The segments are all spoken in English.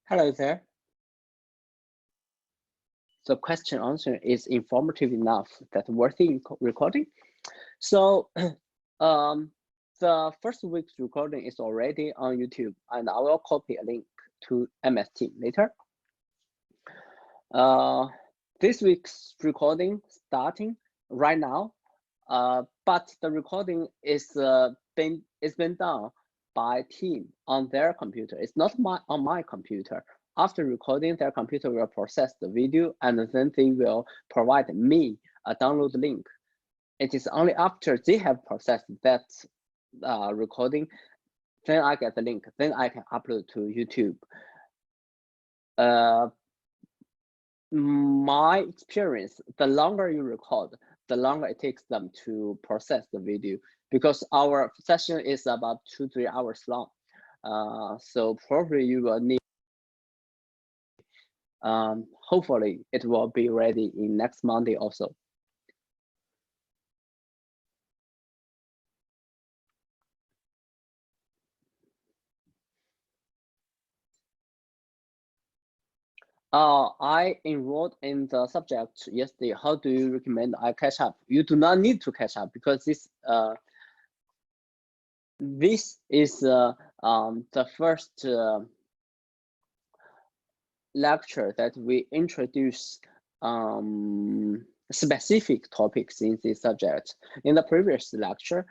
Hello there. The question answer is informative enough that worthy recording. So the first week's recording is already on YouTube, and I will copy a link to MS Team later. This week's recording starting right now, but the recording is been done by team on their computer. It's not on my computer. After recording, their computer will process the video, and then they will provide me a download link. It is only after they have processed that recording, then I get the link, then I can upload to YouTube. My experience, the longer you record, the longer it takes them to process the video, because our session is about 2-3 hours long. So probably you will need, hopefully it will be ready in next Monday also. I enrolled in the subject yesterday. How do you recommend I catch up? You do not need to catch up, because this is the first lecture that we introduce specific topics in this subject. In the previous lecture,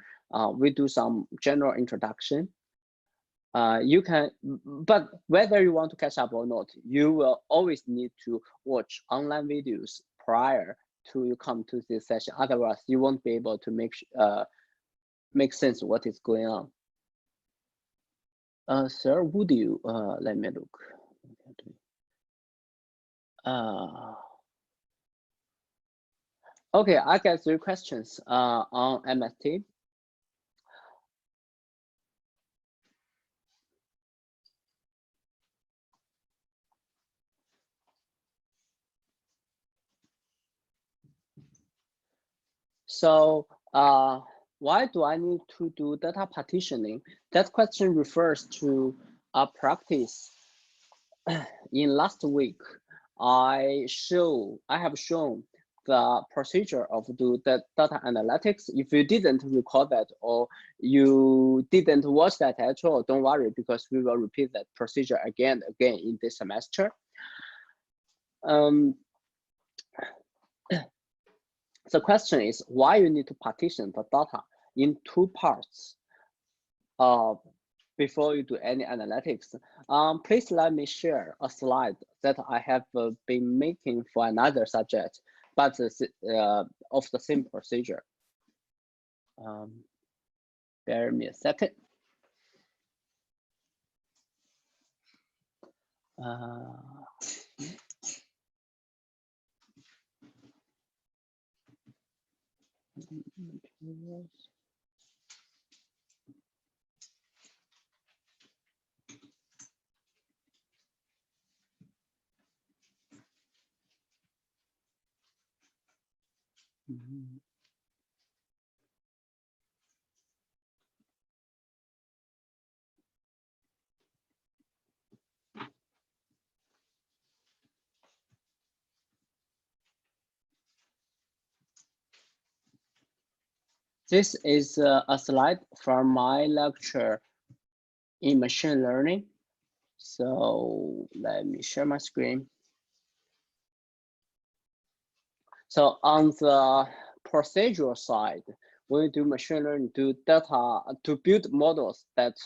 we do some general introduction. You can, but whether you want to catch up or not, you will always need to watch online videos prior to you come to this session. Otherwise, you won't be able to make sense of what is going on. Sir, would you let me look? Okay, I got 3 questions on MST. So why do I need to do data partitioning? That question refers to a practice. In last week, I have shown the procedure of do that data analytics. If you didn't record that, or you didn't watch that at all, don't worry, because we will repeat that procedure again in this semester. The question is why you need to partition the data in 2 parts before you do any analytics. Please let me share a slide that I have been making for another subject, but of the same procedure. Bear me a second. This is a slide from my lecture in machine learning. So let me share my screen. So on the procedural side, when you do machine learning, do data to build models that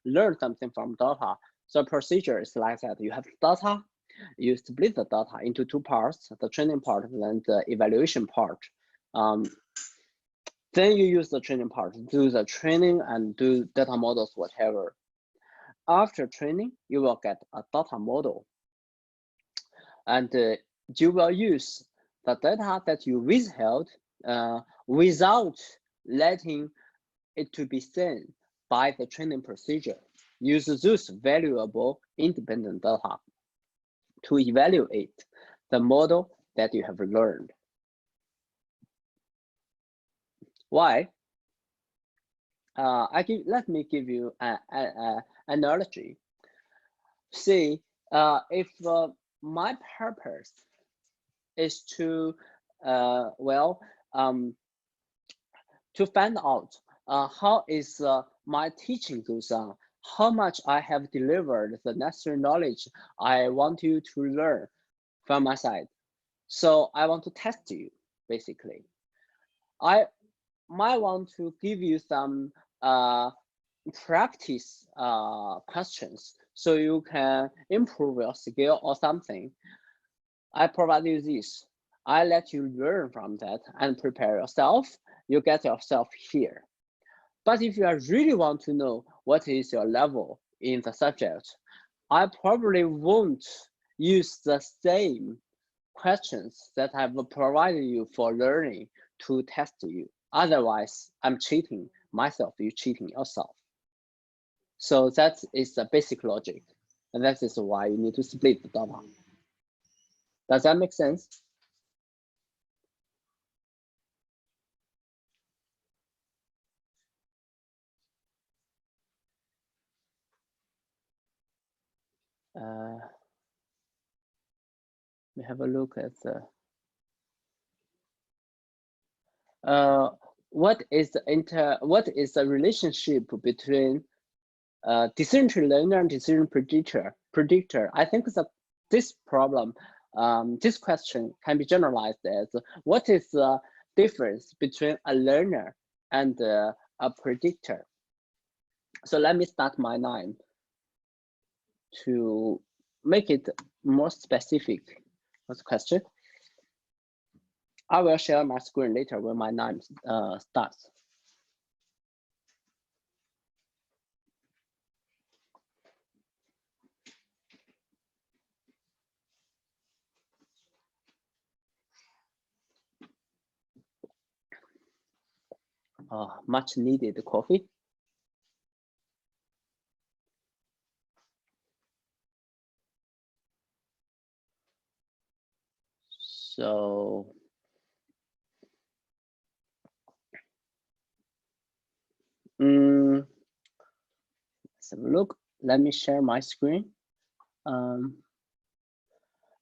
learn something from data. So procedure is like that. You have data, you split the data into 2 parts, the training part and the evaluation part. Then you use the training part to do the training and do data models, whatever. After training, you will get a data model. And you will use the data that you withheld without letting it to be seen by the training procedure. Use those valuable independent data to evaluate the model that you have learned. Why? Let me give you an analogy. See, if my purpose is to to find out how is my teaching goes on, how much I have delivered the necessary knowledge I want you to learn from my side. So I want to test you, basically. I might want to give you some practice questions so you can improve your skill or something. I provide you this. I let you learn from that and prepare yourself. You get yourself here. But if you really want to know what is your level in the subject, I probably won't use the same questions that I've provided you for learning to test you. Otherwise, I'm cheating myself, you're cheating yourself. So that is the basic logic. And that is why you need to split the data. Does that make sense? Let me have a look at the what is the relationship between decision tree learner and decision predictor? I think that this problem, this question can be generalized as what is the difference between a learner and a predictor? So let me start my name to make it more specific. What's the question? I will share my screen later when my name starts. Much needed coffee. So let's have a look. Let me share my screen.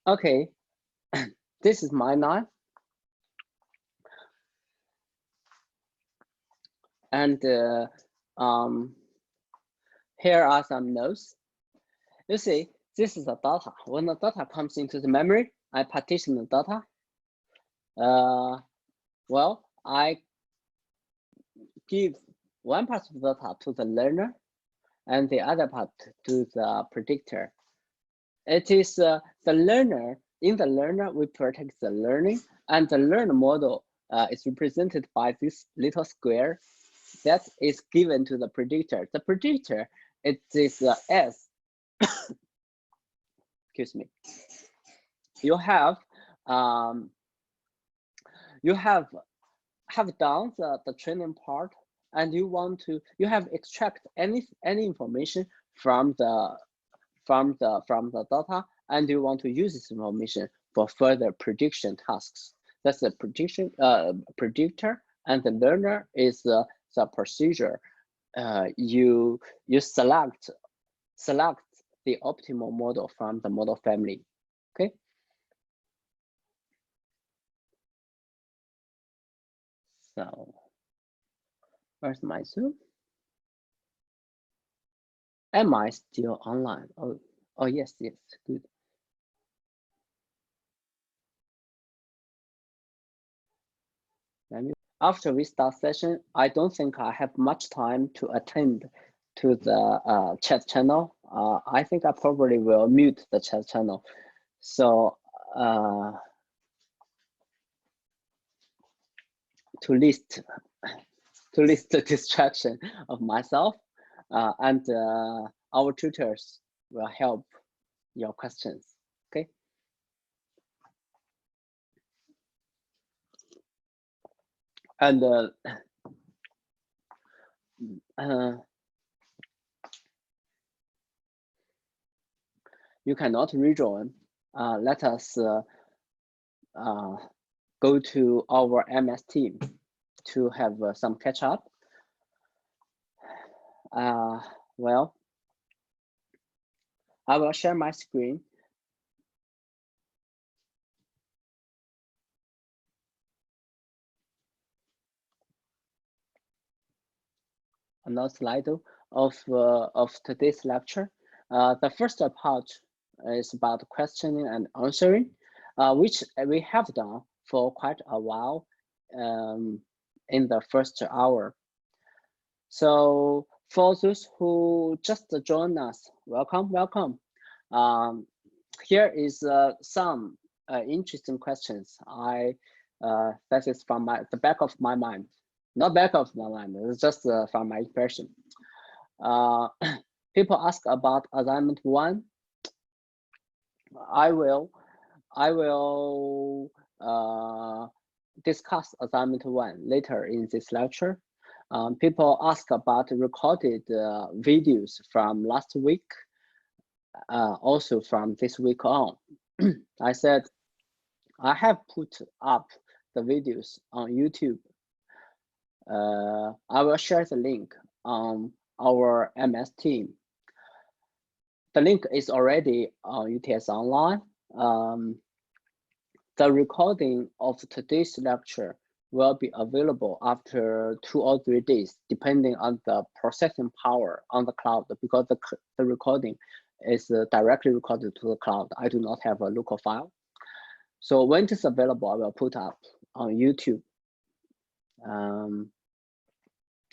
Okay, this is my name. And here are some notes. You see, this is the data. When the data comes into the memory, I partition the data. Well, I give one part of the data to the learner and the other part to the predictor. It is the learner. In the learner, we protect the learning, and the learner model is represented by this little square that is given to the predictor. The predictor, it is S. Excuse me. You have done the training part, and you have extract any information from the data, and you want to use this information for further prediction tasks. That's the prediction predictor, and the learner is the procedure. You select the optimal model from the model family. Okay. So where's my Zoom? Am I still online? Oh yes, good. After we start session, I don't think I have much time to attend to the chat channel. I think I probably will mute the chat channel. So to list the distraction of myself, and our tutors will help your questions. Okay. And you cannot rejoin. Let us go to our MS team to have some catch up. Well, I will share my screen. Another slide of today's lecture. The first part is about questioning and answering, which we have done for quite a while in the first hour. So for those who just joined us, welcome, welcome. Here is some interesting questions. That is from the back of my mind. Not back of my mind, it's just from my impression. People ask about assignment 1. I will discuss assignment 1 later in this lecture. People ask about recorded videos from last week, also from this week on. I said I have put up the videos on YouTube. I will share the link on our MS team. The link is already on UTS Online. The recording of today's lecture will be available after 2 or 3 days, depending on the processing power on the cloud, because the recording is directly recorded to the cloud. I do not have a local file. So when it is available, I will put up on YouTube.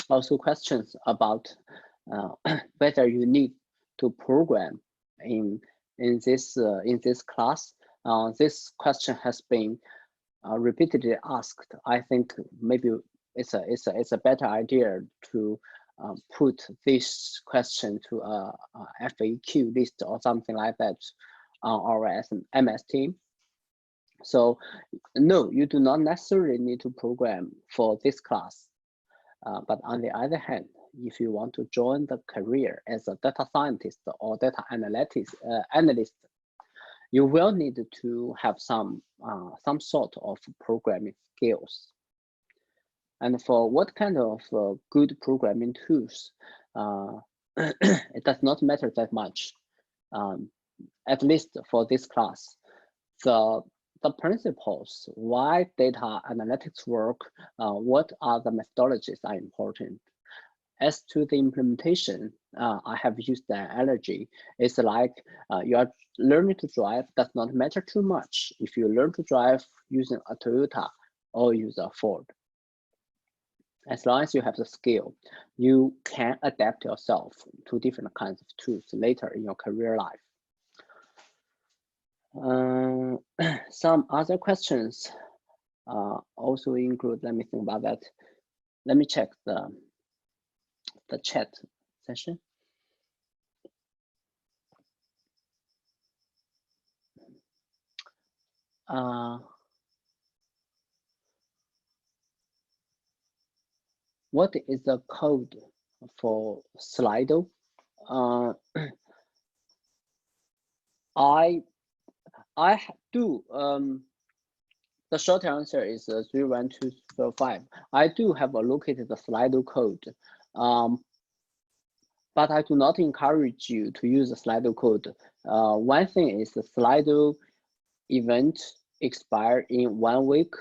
Also questions about whether you need to program in this class. This question has been repeatedly asked. I think maybe it's a better idea to put this question to a FAQ list or something like that on our MS team. So no, you do not necessarily need to program for this class. But on the other hand, if you want to join the career as a data scientist or data analyst, you will need to have some sort of programming skills. And for what kind of good programming tools, it does not matter that much, at least for this class. The principles, why data analytics work, what are the methodologies are important. As to the implementation, I have used the analogy. It's like you are learning to drive does not matter too much if you learn to drive using a Toyota or use a Ford. As long as you have the skill, you can adapt yourself to different kinds of tools later in your career life. Some other questions also include, let me think about that. Let me check the chat session. What is the code for Slido? I do. The short answer is 31205. I do have allocated the Slido code, but I do not encourage you to use the Slido code. One thing is the Slido event expire in 1 week.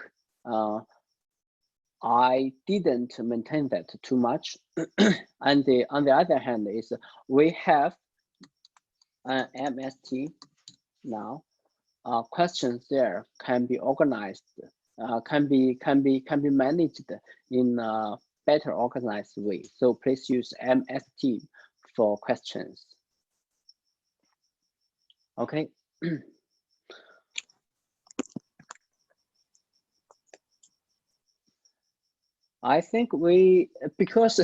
I didn't maintain that too much. And on the other hand is we have an MST now. Questions there can be organized, can be managed in a better organized way. So please use MST for questions. Okay. I think because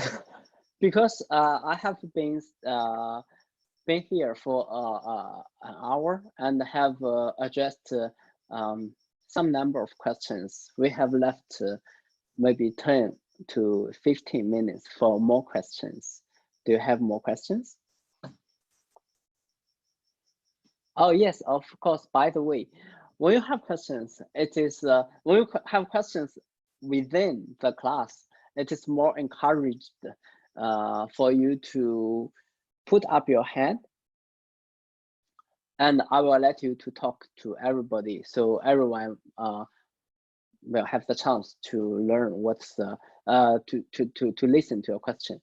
I have been here for an hour and have addressed some number of questions. We have left maybe 10 to 15 minutes for more questions. Do you have more questions? Oh yes, of course. By the way, when you have questions, it is when you have questions within the class, it is more encouraged for you to put up your hand and I will let you to talk to everybody, so everyone will have the chance to learn what's the to listen to your question.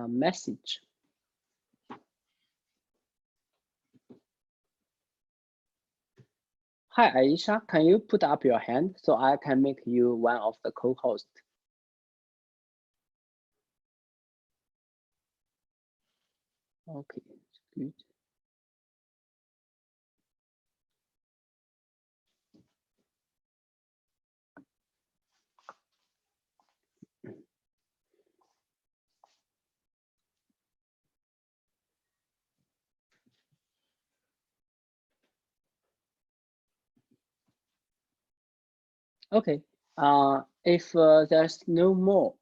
Message. Hi, Aisha, can you put up your hand so I can make you one of the co-hosts? Okay, good. Okay, if there's no more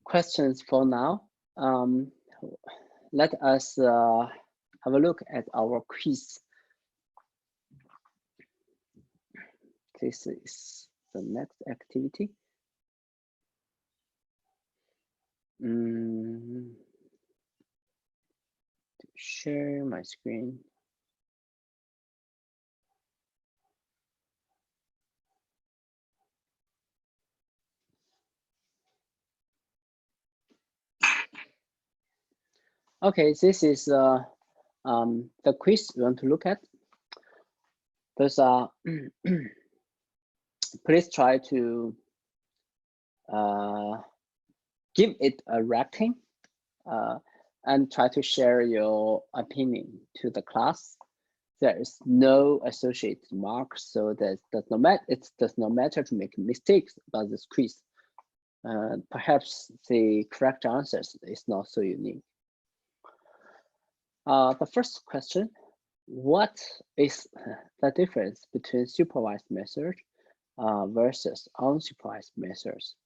questions for now, let us have a look at our quiz. This is the next activity. To share my screen. Okay, this is the quiz we want to look at. Those are please try to give it a rating and try to share your opinion to the class. There is no associated mark, so that does not matter. It does not matter to make mistakes about this quiz. Perhaps the correct answers is not so unique. The first question: what is the difference between supervised measures versus unsupervised measures?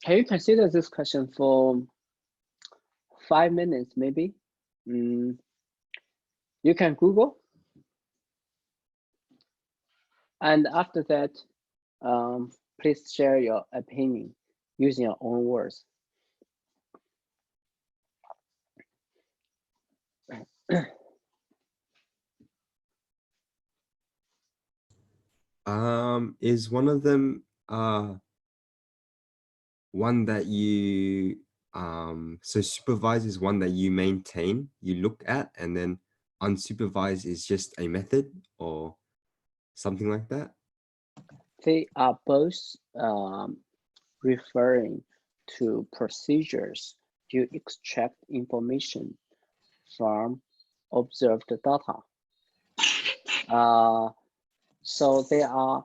Can you consider this question for 5 minutes, maybe? You can Google. And after that, please share your opinion using your own words. Is one of them one that you so supervised is one that you maintain, you look at, and then unsupervised is just a method or something like that? They are both referring to procedures to extract information from observed data. So there are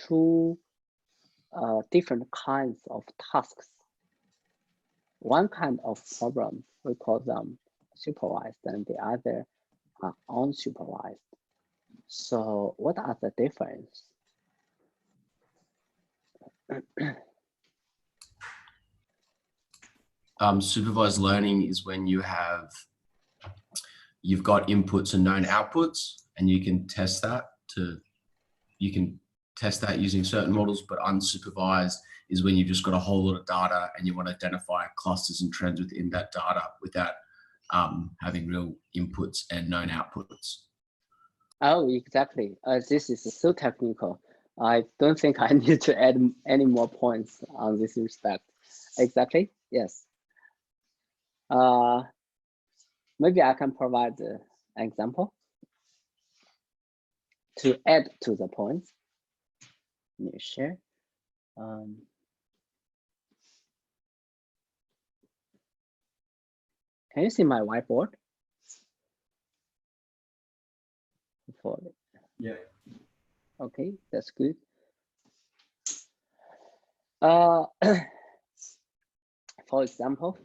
two different kinds of tasks. One kind of problem, we call them supervised, and the other are unsupervised. So what are the difference? Supervised learning is when you've got inputs and known outputs, and you can test that using certain models. But unsupervised is when you've just got a whole lot of data and you want to identify clusters and trends within that data without having real inputs and known outputs. Oh, exactly. This is so technical. I don't think I need to add any more points on this respect. Exactly, yes. Maybe I can provide an example to add to the points. Let me share. Can you see my whiteboard? Yeah. Okay, that's good. For example,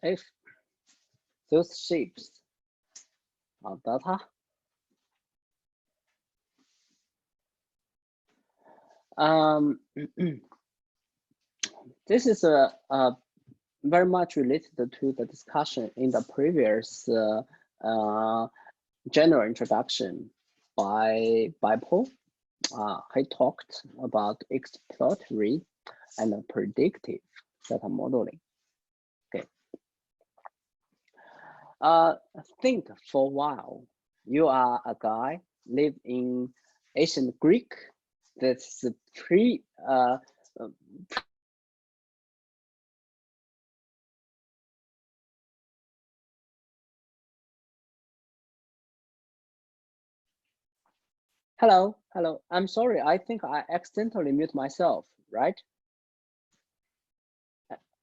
if those shapes are data, this is very much related to the discussion in the previous general introduction by Paul. He talked about exploratory and predictive data modeling. Okay. Think for a while. You are a guy live in ancient Greek. That's Hello. I'm sorry. I think I accidentally mute myself, right?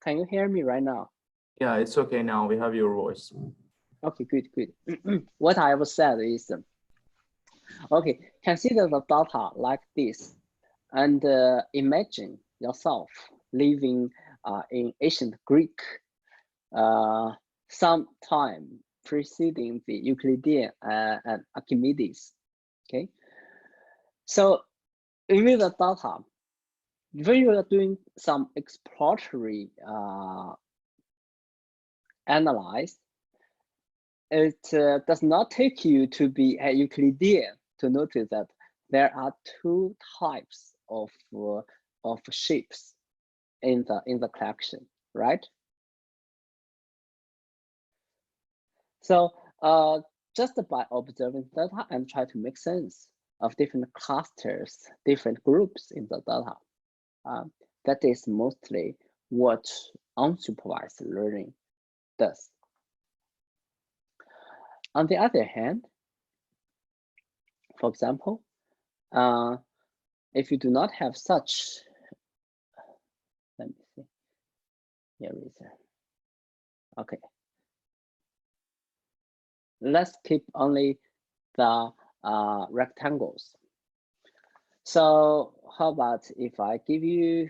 Can you hear me right now? Yeah, it's okay now. We have your voice. Okay, good. What I have said is, okay, consider the data like this, and imagine yourself living in ancient Greek, sometime preceding the Euclidean and Archimedes. Okay, so with the data, when you are doing some exploratory analyze, it does not take you to be a Euclidean to notice that there are two types of shapes in the collection, right? So just by observing data and try to make sense of different clusters, different groups in the data. That is mostly what unsupervised learning does. On the other hand, for example, if you do not have such, let me see, here is it. Okay. Let's keep only the rectangles. So how about if I give you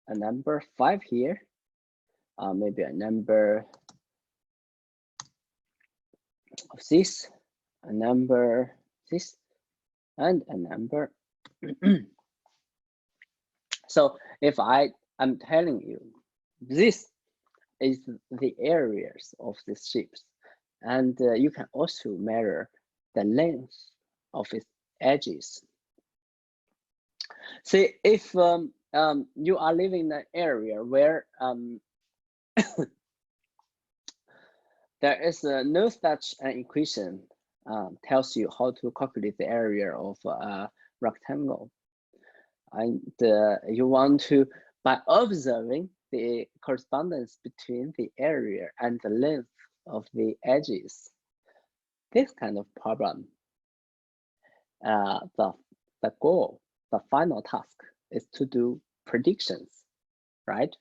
a number 5 here, maybe a number of this, a number this, and a number. So if I'm telling you this is the areas of these shapes, and you can also measure the length of its edges. See, if you are living in an area where there is no such an equation tells you how to calculate the area of a rectangle, and you want to, by observing the correspondence between the area and the length of the edges, this kind of problem, the goal, the final task is to do predictions, right?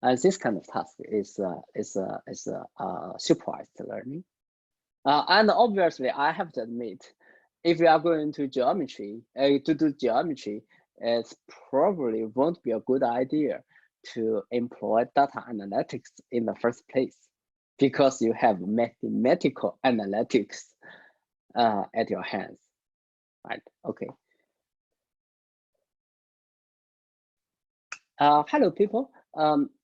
And this kind of task is supervised learning. And obviously, I have to admit, if you are going to geometry, to do geometry, it probably won't be a good idea to employ data analytics in the first place, because you have mathematical analytics at your hands, right? Okay. Hello, people.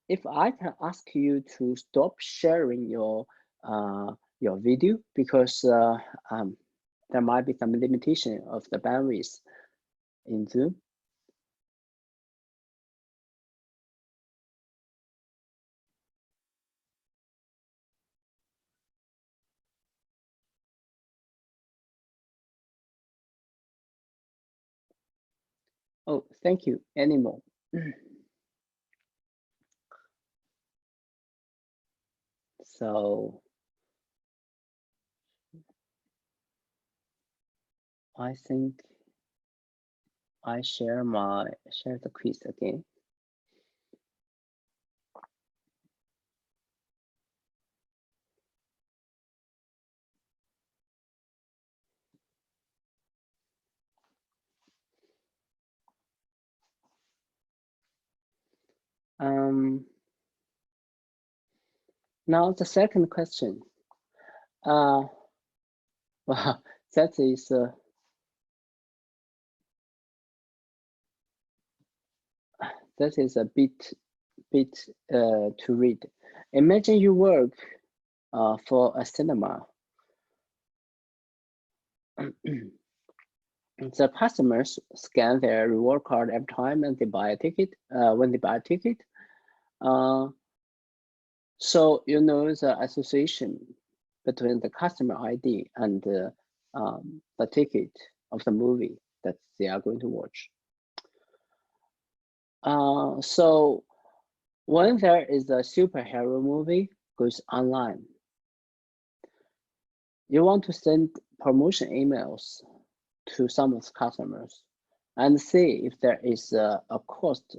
If I can ask you to stop sharing your video, because there might be some limitation of the bandwidth in Zoom. Oh, thank you. Animal. So I think I share the quiz again. Now the second question. Well, that is a bit to read. Imagine you work for a cinema. The customers scan their reward card every time and they buy a ticket. When they buy a ticket, so you know the association between the customer ID and the ticket of the movie that they are going to watch. So when there is a superhero movie goes online, you want to send promotion emails to some of the customers and see if there is a cost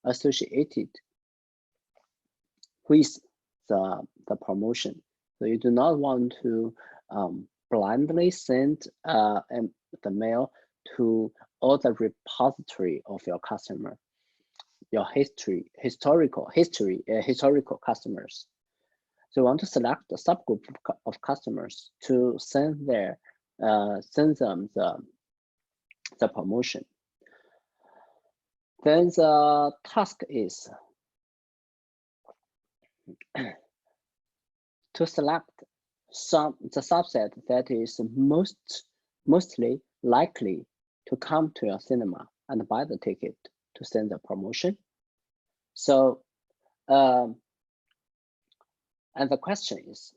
associated with the promotion. So you do not want to blindly send the mail to all the repository of your customer, your historical customers. So you want to select a subgroup of customers to send them the promotion. Then the task is to select the subset that is mostly likely to come to your cinema and buy the ticket to send the promotion. So, and the question is,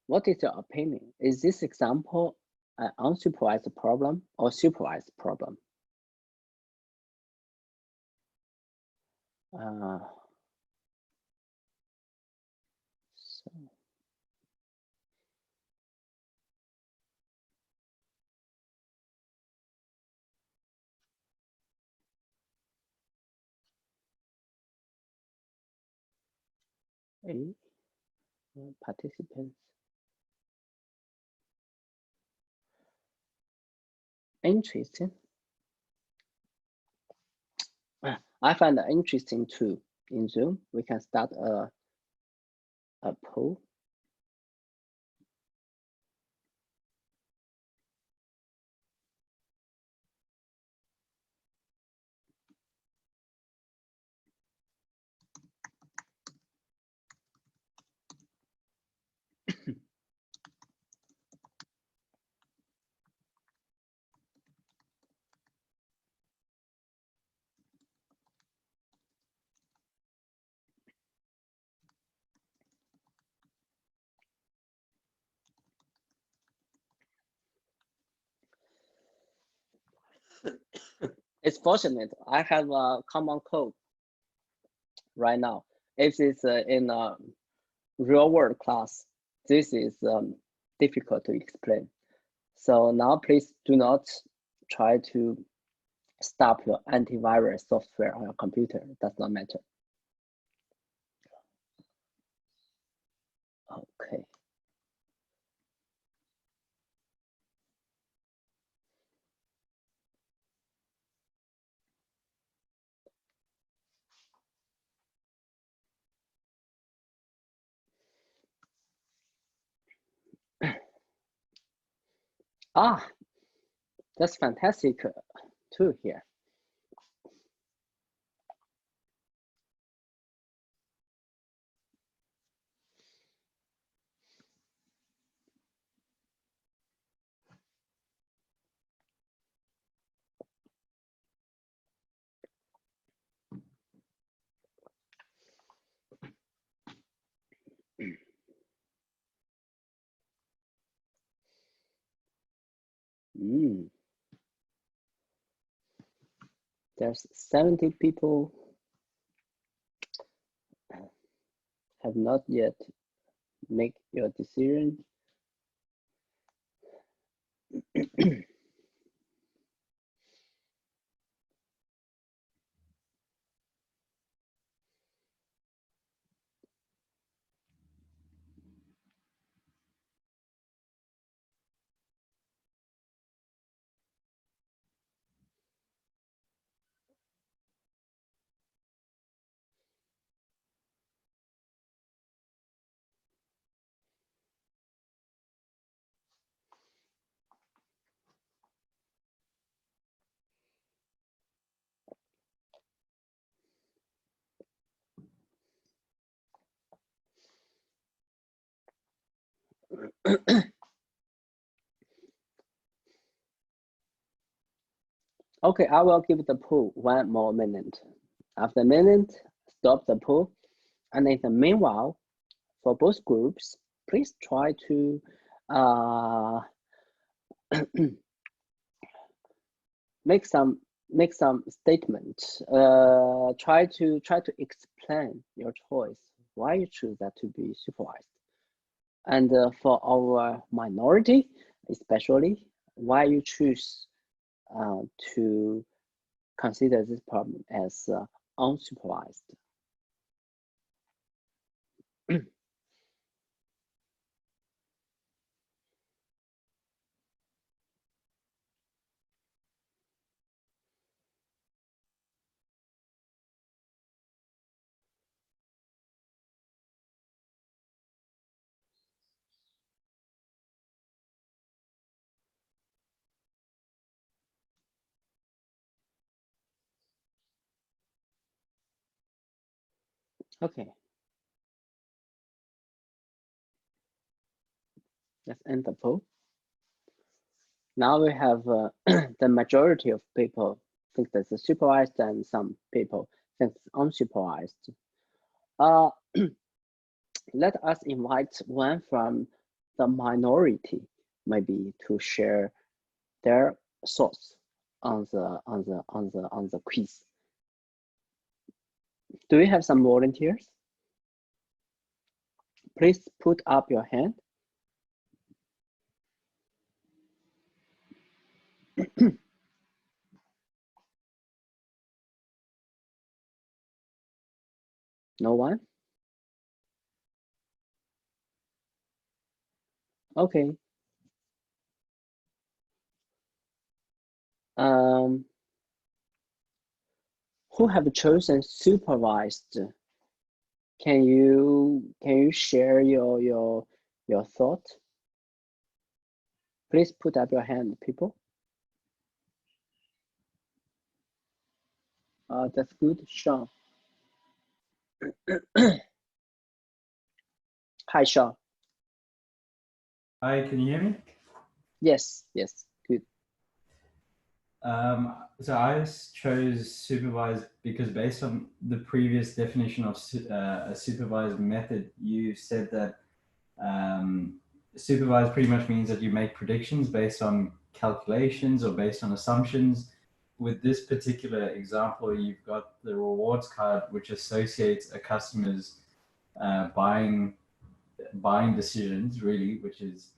what is your opinion? Is this example an unsupervised problem or supervised problem? So. Participants. Interesting. I find it interesting too. In Zoom, we can start a poll. It's fortunate I have a common code right now. If it's in a real world class, this is difficult to explain. So now please do not try to stop your antivirus software on your computer. It does not matter. Okay. That's fantastic too here. There's 70 people have not yet make your decision. Okay, I will give the poll 1 more minute. After a minute, stop the poll. And in the meanwhile, for both groups, please try to make some statements. Try to explain your choice, why you choose that to be supervised. And for our minority, especially, why you choose to consider this problem as unsupervised. Okay. Let's end the poll. Now we have the majority of people think that's supervised and some people think it's unsupervised. Let us invite one from the minority, maybe, to share their thoughts on the quiz. Do we have some volunteers? Please put up your hand. No one? Okay. Who have chosen supervised? Can you share your thought? Please put up your hand, people. That's good, Sean. Hi, Sean. Hi, can you hear me? Yes, good. So I chose supervised because based on the previous definition of a supervised method, you said that supervised pretty much means that you make predictions based on calculations or based on assumptions. With this particular example, you've got the rewards card, which associates a customer's buying decisions, really, which is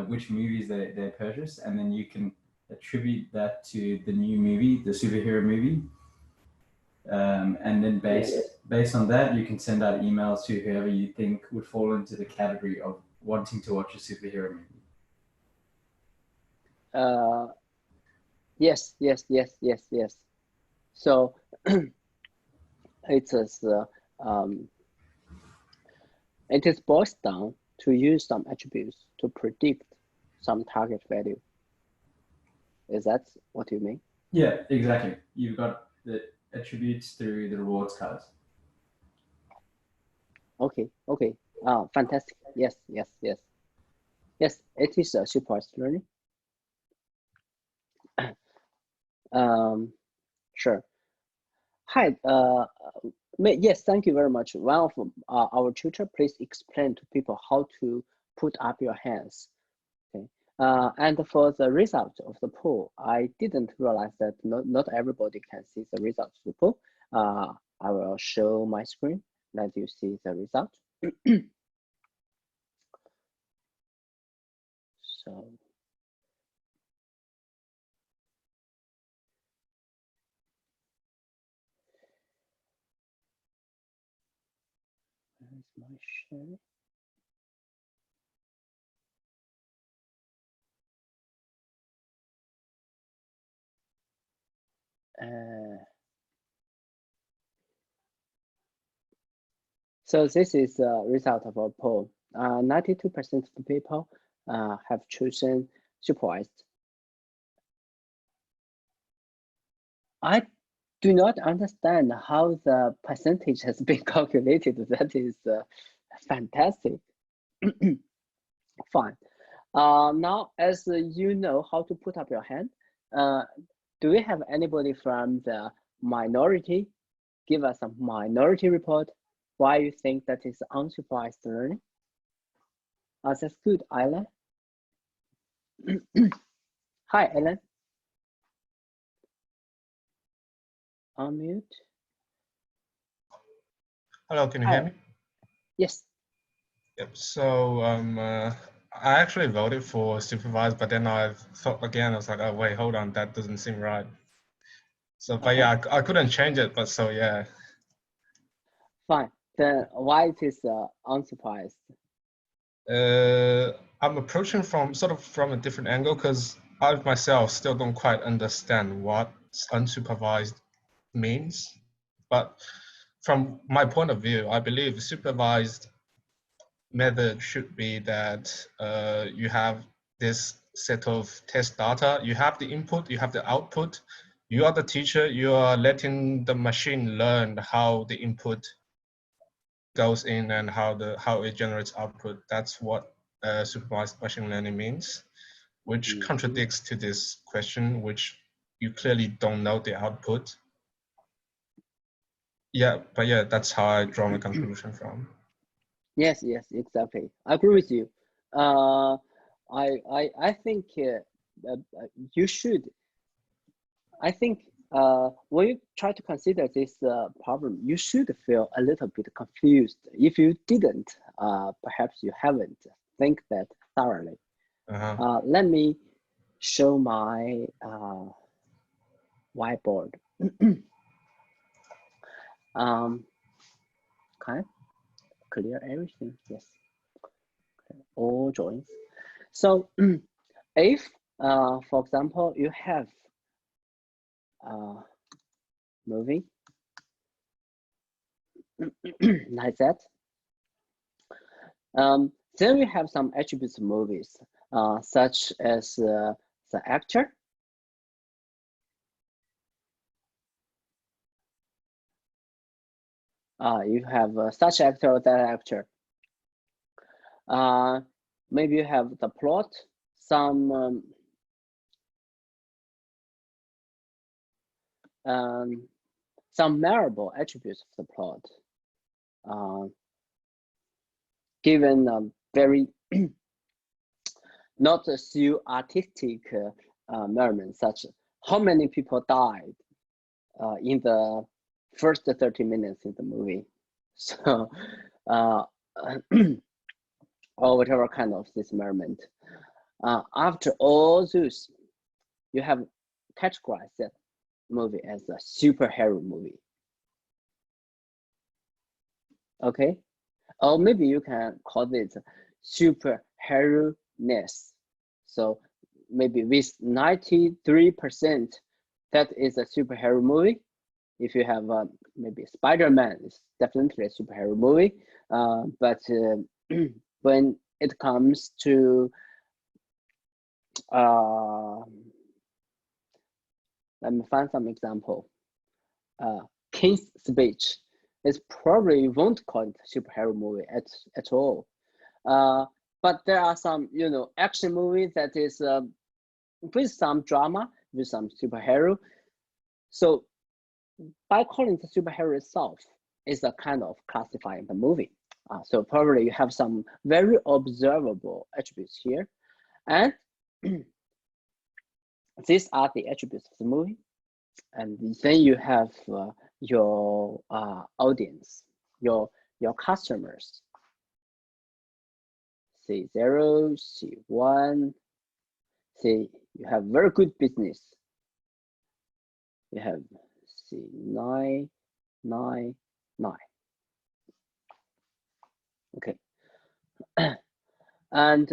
which movies they purchase, and then you can attribute that to the new movie, the superhero movie. And then based on that, you can send out emails to whoever you think would fall into the category of wanting to watch a superhero movie. Yes. So it is boils down to use some attributes to predict some target value. Is that what you mean? Yeah, exactly. You've got the attributes through the rewards cards. Okay. Fantastic. Yes. It is a supervised learning. Sure. Hi. Yes, thank you very much. One of our tutor, please explain to people how to put up your hands. Okay. And for the result of the poll, I didn't realize that not everybody can see the result of the poll. I will show my screen, let you see the result. So. Where is my share? So this is the result of our poll. 92% of the people have chosen supervised. I do not understand how the percentage has been calculated. That is fantastic. Fine. Now, as you know how to put up your hand, do we have anybody from the minority? Give us a minority report. Why you think that is unsupervised learning? That's good, Alan. Hi, Alan. Unmute. Hello, can you Hi. hear me? Yes. Yep. So I actually voted for supervised, but then I thought again, I was like, oh wait, hold on, that doesn't seem right. So, but Okay. yeah, I couldn't change it, but so yeah. Fine. Then why it is unsupervised? I'm approaching from sort of from a different angle because I myself still don't quite understand what unsupervised means. But from my point of view, I believe supervised method should be that you have this set of test data, you have the input, you have the output, you are the teacher, you are letting the machine learn how the input goes in and how it generates output. That's what supervised machine learning means, which contradicts to this question, which you clearly don't know the output. Yeah, but yeah, that's how I draw my conclusion from. Yes, exactly. I agree with you. I think you should. I think when you try to consider this problem, you should feel a little bit confused. If you didn't, perhaps you haven't think that thoroughly. Let me show my whiteboard. Okay, clear everything. Yes, okay. All joins. So if, for example, you have movie like that, then we have some attributes of movies, such as the actor, you have such actor or that actor. Maybe you have the plot, some memorable attributes of the plot, given a very not so artistic measurement, such how many people died in the first 30 minutes in the movie. So, or whatever kind of this measurement. After all those, you have categorized that movie as a superhero movie. Okay, or maybe you can call it superhero-ness. So maybe with 93%, that is a superhero movie. If you have maybe Spider-Man, it's definitely a superhero movie. But when it comes to let me find some example. King's Speech is probably won't call it superhero movie at all. But there are some, action movies that is with some drama, with some superhero. So by calling the superhero itself is a kind of classifying the movie. So probably you have some very observable attributes here. And these are the attributes of the movie. And then you have your audience, your customers. C0, C1, say you have very good business. You have C9, 9, 9. Okay. And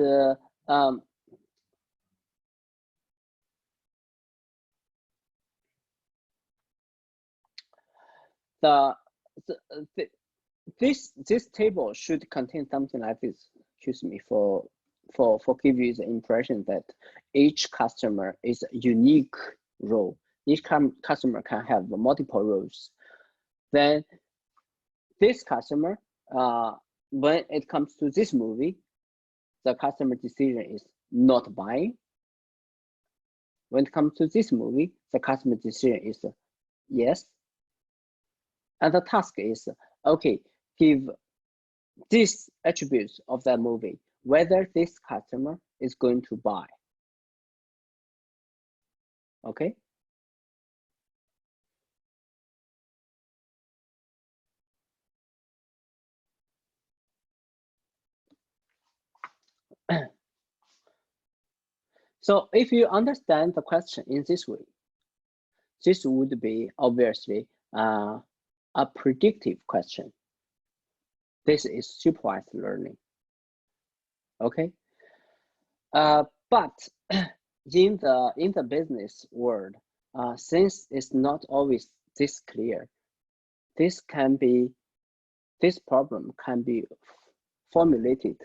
this table should contain something like this. Excuse me for give you the impression that each customer is a unique role. Each customer can have multiple roles. Then this customer, when it comes to this movie, the customer decision is not buying. When it comes to this movie, the customer decision is yes. And the task is, okay, give these attributes of that movie, whether this customer is going to buy. Okay. So if you understand the question in this way, this would be obviously a predictive question. This is supervised learning. Okay. But in the business world, since it's not always this clear, this problem can be formulated.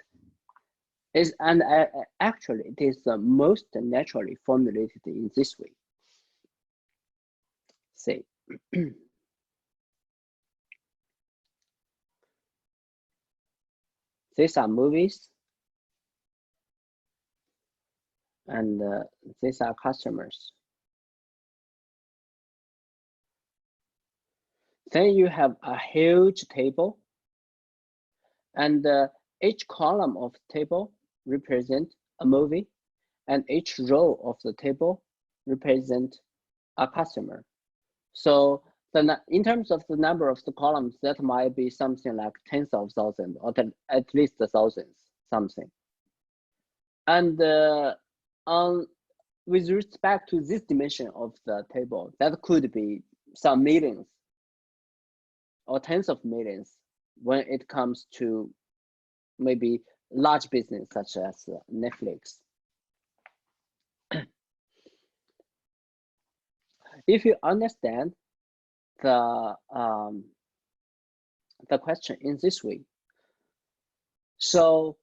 Actually, it is the most naturally formulated in this way. Say, these are movies, and these are customers. Then you have a huge table, and each column of the table represents a movie, and each row of the table represents a customer. So in terms of the number of the columns, that might be something like tens of thousands, or at least thousands, something. And with respect to this dimension of the table, that could be some millions or tens of millions when it comes to maybe large business such as Netflix. If you understand the question in this way, so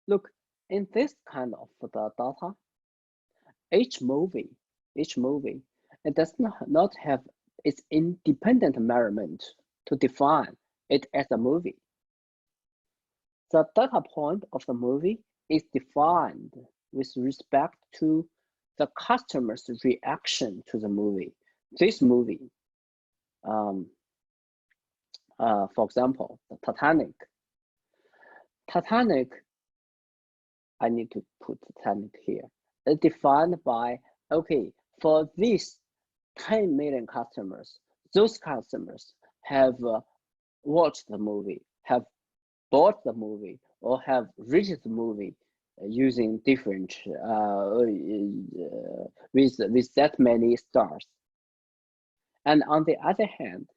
look, in this kind of the data, each movie, it does not have its independent measurement to define it as a movie. The data point of the movie is defined with respect to the customer's reaction to the movie. This movie, for example, the Titanic, I need to put Titanic here. It's defined by, okay, for these 10 million customers, those customers have watched the movie, have bought the movie, or have rated the movie using different, with that many stars. And on the other hand,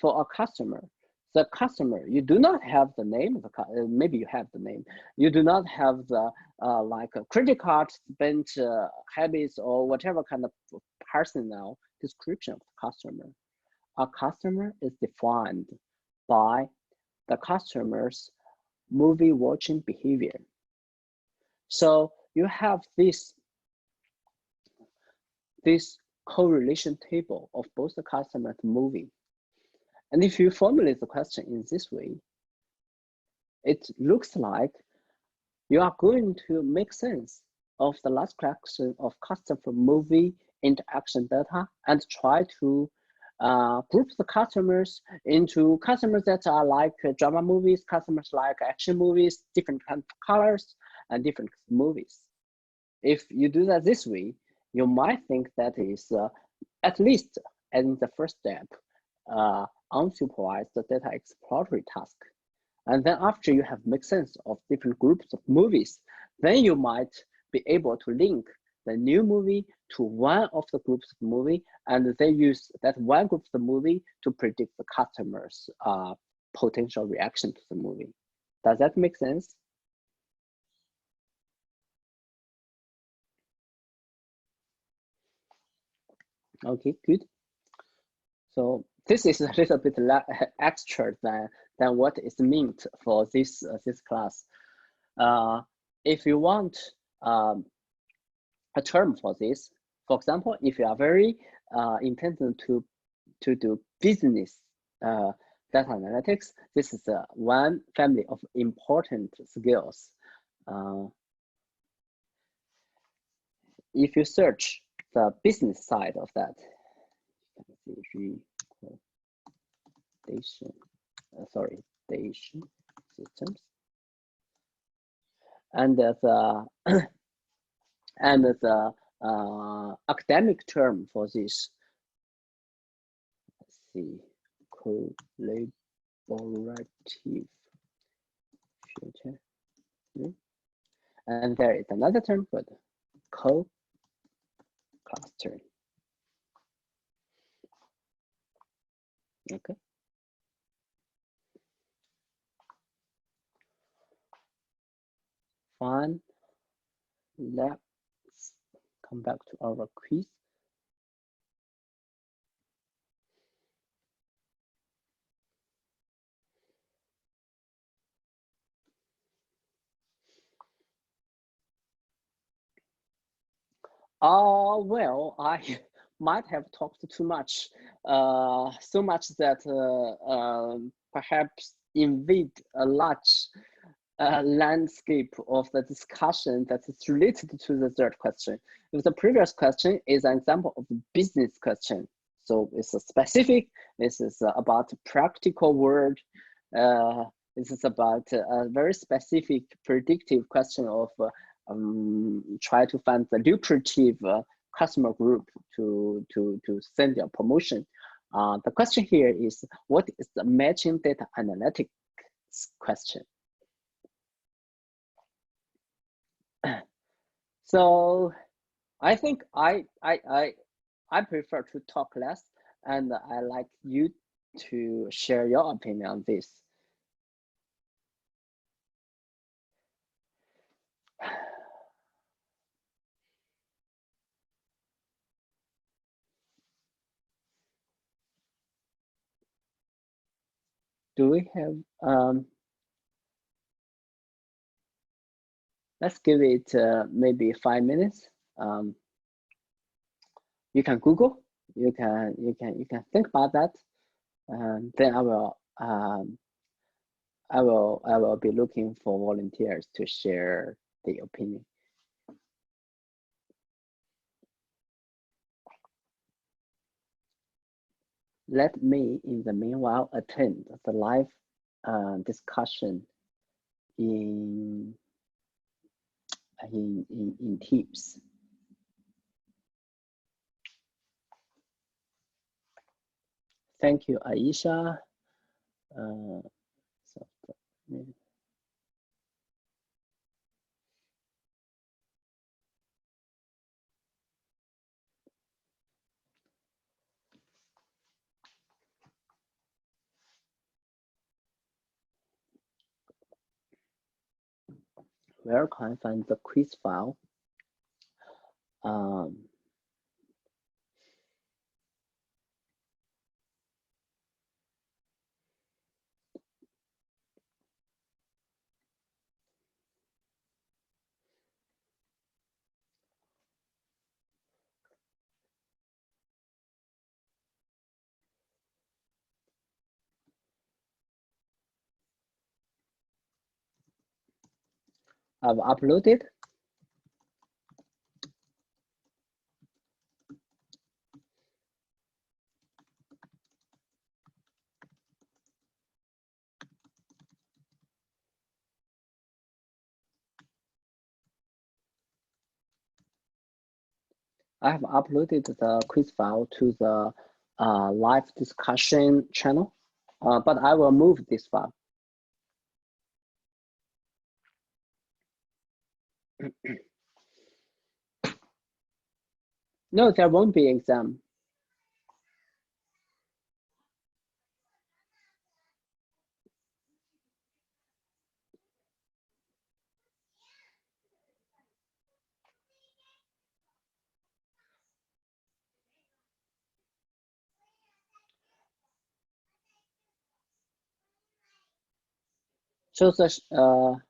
for a customer, the customer, you do not have the name of the maybe you have the name. You do not have the like a credit card spent habits or whatever kind of personal description of the customer. A customer is defined by the customer's movie watching behavior. So you have this correlation table of both the customer and the movie. And if you formulate the question in this way, it looks like you are going to make sense of the large collection of customer movie interaction data and try to group the customers into customers that are like drama movies, customers like action movies, different kinds of colors, and different movies. If you do that this way, you might think that is at least in the first step, unsupervised data exploratory task. And then after you have made sense of different groups of movies, then you might be able to link the new movie to one of the groups of movie, and they use that one group of the movie to predict the customer's potential reaction to the movie. Does that make sense? Okay, good. So this is a little bit extra than what is meant for this class. If you want a term for this, for example, if you are very intended to do business data analytics. This is one family of important skills. If you search the business side of that, data systems, and the and the academic term for this, let's see, collaborative future, and there is another term for the co-clustering. Okay. Fine. Let's come back to our quiz. Well, I might have talked too much, so much that perhaps invade a large landscape of the discussion that is related to the third question. If the previous question is an example of a business question, so it's a specific, this is about practical word, this is about a very specific predictive question of try to find the lucrative customer group to send your promotion. The question here is, what is the matching data analytics question? So I think I prefer to talk less, and I like you to share your opinion on this. Do we have, let's give it maybe 5 minutes. You can Google, you can think about that, and then I will be looking for volunteers to share the opinion. Let me, in the meanwhile, attend the live discussion in Teams. Thank you, Aisha. Where can I find the quiz file? I've uploaded. I have uploaded the quiz file to the live discussion channel, but I will move this file. No, there won't be exam. So the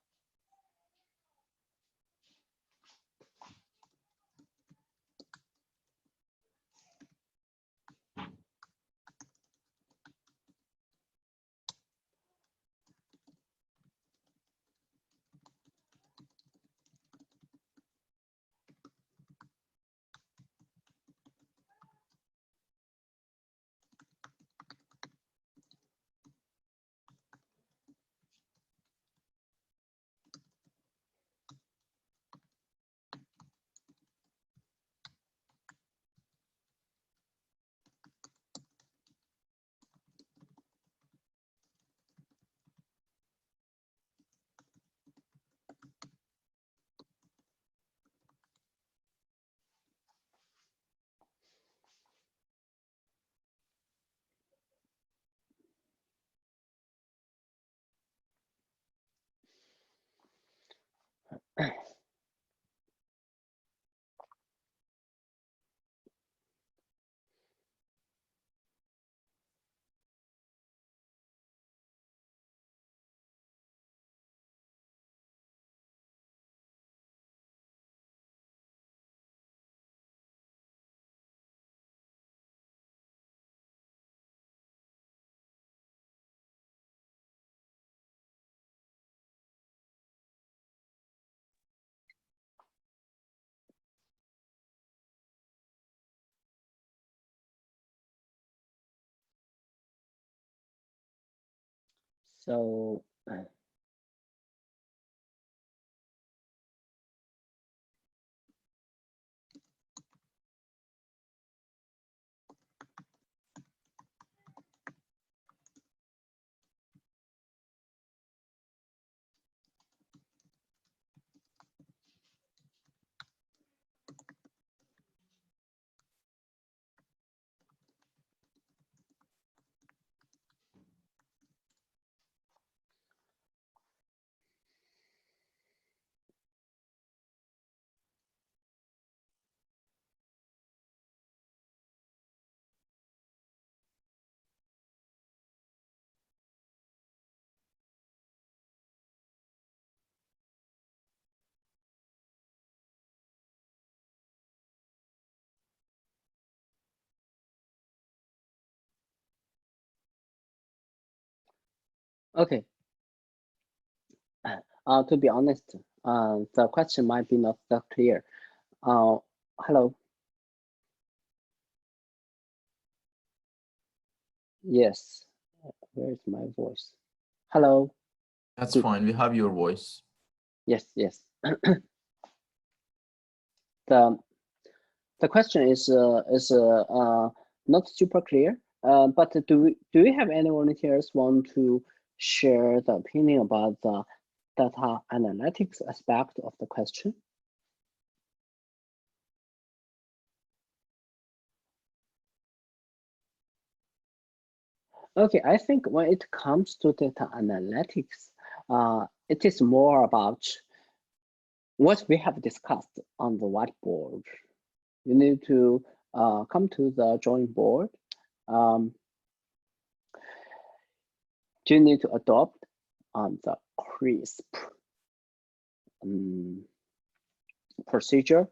So okay. To be honest, the question might be not that clear. Hello. Yes. Where is my voice? Hello. That's Good. fine. We have your voice. Yes. Yes. The question is not super clear. But do we have any volunteers want to share the opinion about the data analytics aspect of the question? Okay, I think when it comes to data analytics, it is more about what we have discussed on the whiteboard. You need to come to the drawing board. You need to adopt the CRISP procedure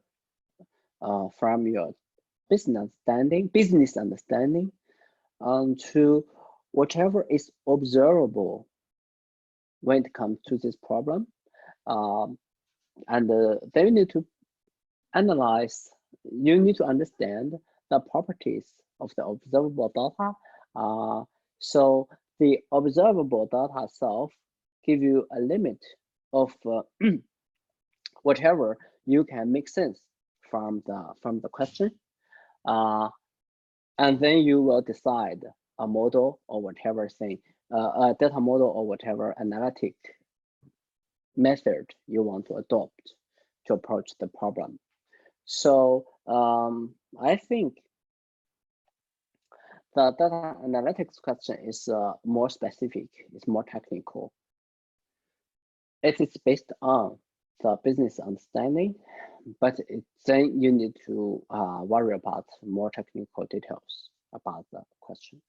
from your business understanding to whatever is observable when it comes to this problem. And then you need to analyze, you need to understand the properties of the observable data. So the observable data itself give you a limit of whatever you can make sense from the question. And then you will decide a model or whatever thing, a data model or whatever analytic method you want to adopt to approach the problem. So I think the data analytics question is more specific, it's more technical. It is based on the business understanding, but then you need to worry about more technical details about the question.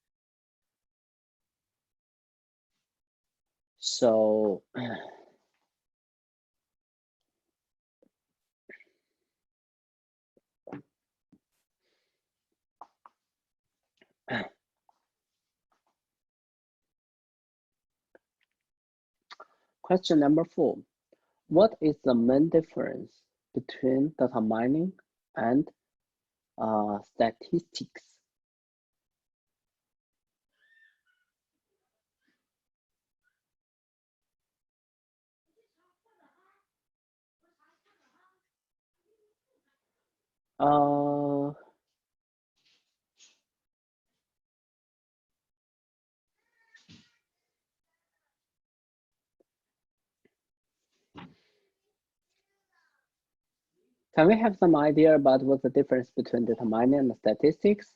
So question number 4. What is the main difference between data mining and statistics? Can we have some idea about what's the difference between data mining and statistics?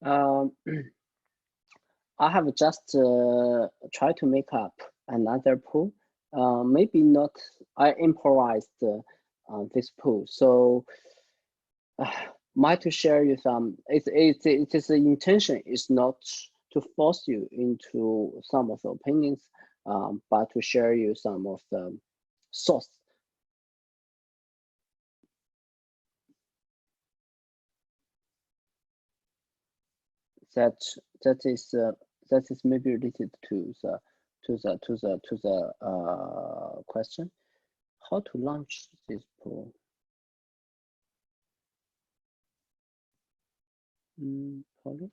I have just tried to make up another pool. Maybe not. I improvised this pool. So might to share you some. It is the intention is not to force you into some of the opinions, but to share you some of the source. That is maybe related to the question, how to launch this pool. Probably.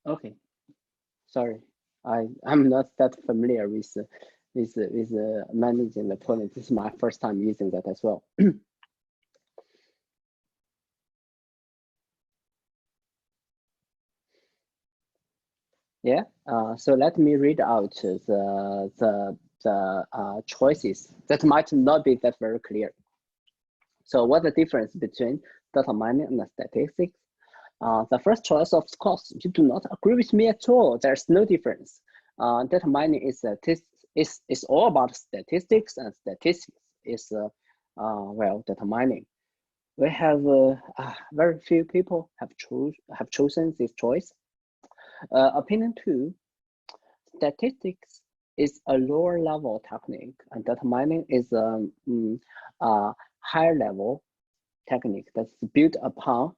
Okay, sorry, I'm not that familiar with managing the polling. This is my first time using that as well. Yeah. So let me read out the choices that might not be that very clear. So what's the difference between data mining and statistics? The first choice, of course, you do not agree with me at all. There's no difference. Data mining is all about statistics, and statistics is well, data mining. We have very few people have chosen this choice. Opinion 2, statistics is a lower level technique, and data mining is a higher level technique that's built upon.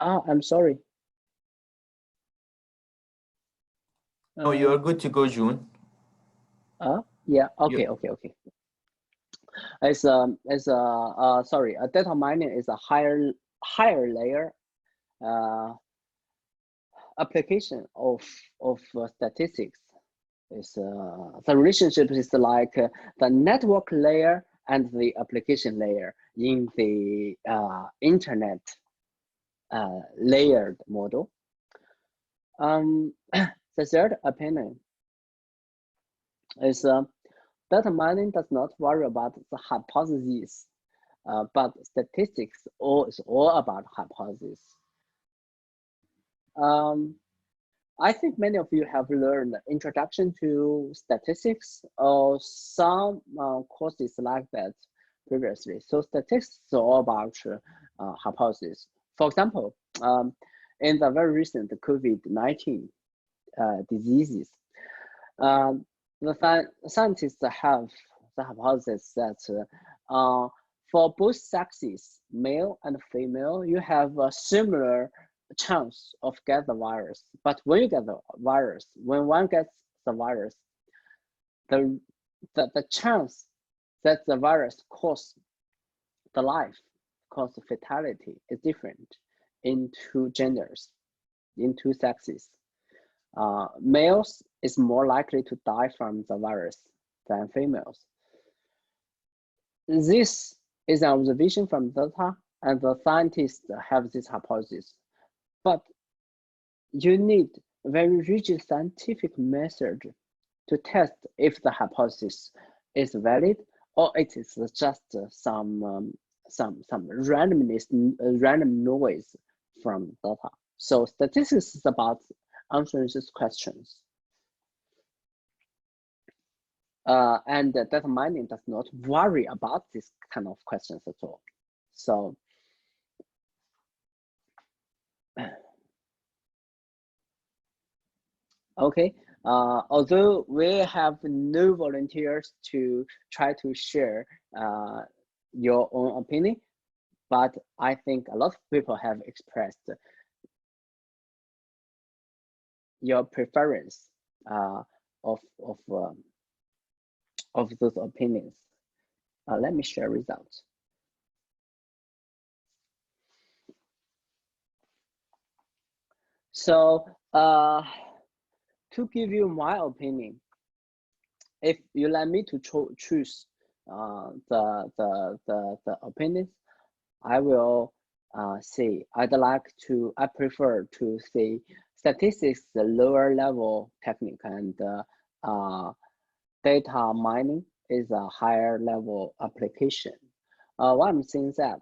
I'm sorry. No, you're good to go, June. Yeah. Okay. Okay. Sorry. Data mining is a higher layer application of statistics. Is the relationship is like the network layer and the application layer in the internet layered model. The third opinion is data mining does not worry about the hypotheses, but statistics is all about hypotheses. I think many of you have learned Introduction to Statistics or some courses like that previously. So statistics is all about hypotheses. For example, in the very recent COVID-19 diseases, the scientists have the hypothesis that for both sexes, male and female, you have a similar chance of get the virus. But when you get the virus, when one gets the virus, the chance that the virus cause the life, cause fatality is different in two genders, in two sexes. Males is more likely to die from the virus than females. This is an observation from data, and the scientists have this hypothesis. But you need very rigid scientific method to test if the hypothesis is valid or it is just some randomness, random noise from data. So statistics is about answering these questions. And data mining does not worry about this kind of questions at all. So okay, although we have no volunteers to try to share your own opinion, but I think a lot of people have expressed your preference of those opinions. Let me share results. So to give you my opinion, if you let me to choose the opinions, I will say I prefer to say statistics, the lower level technique, and data mining is a higher level application. Why I'm saying that?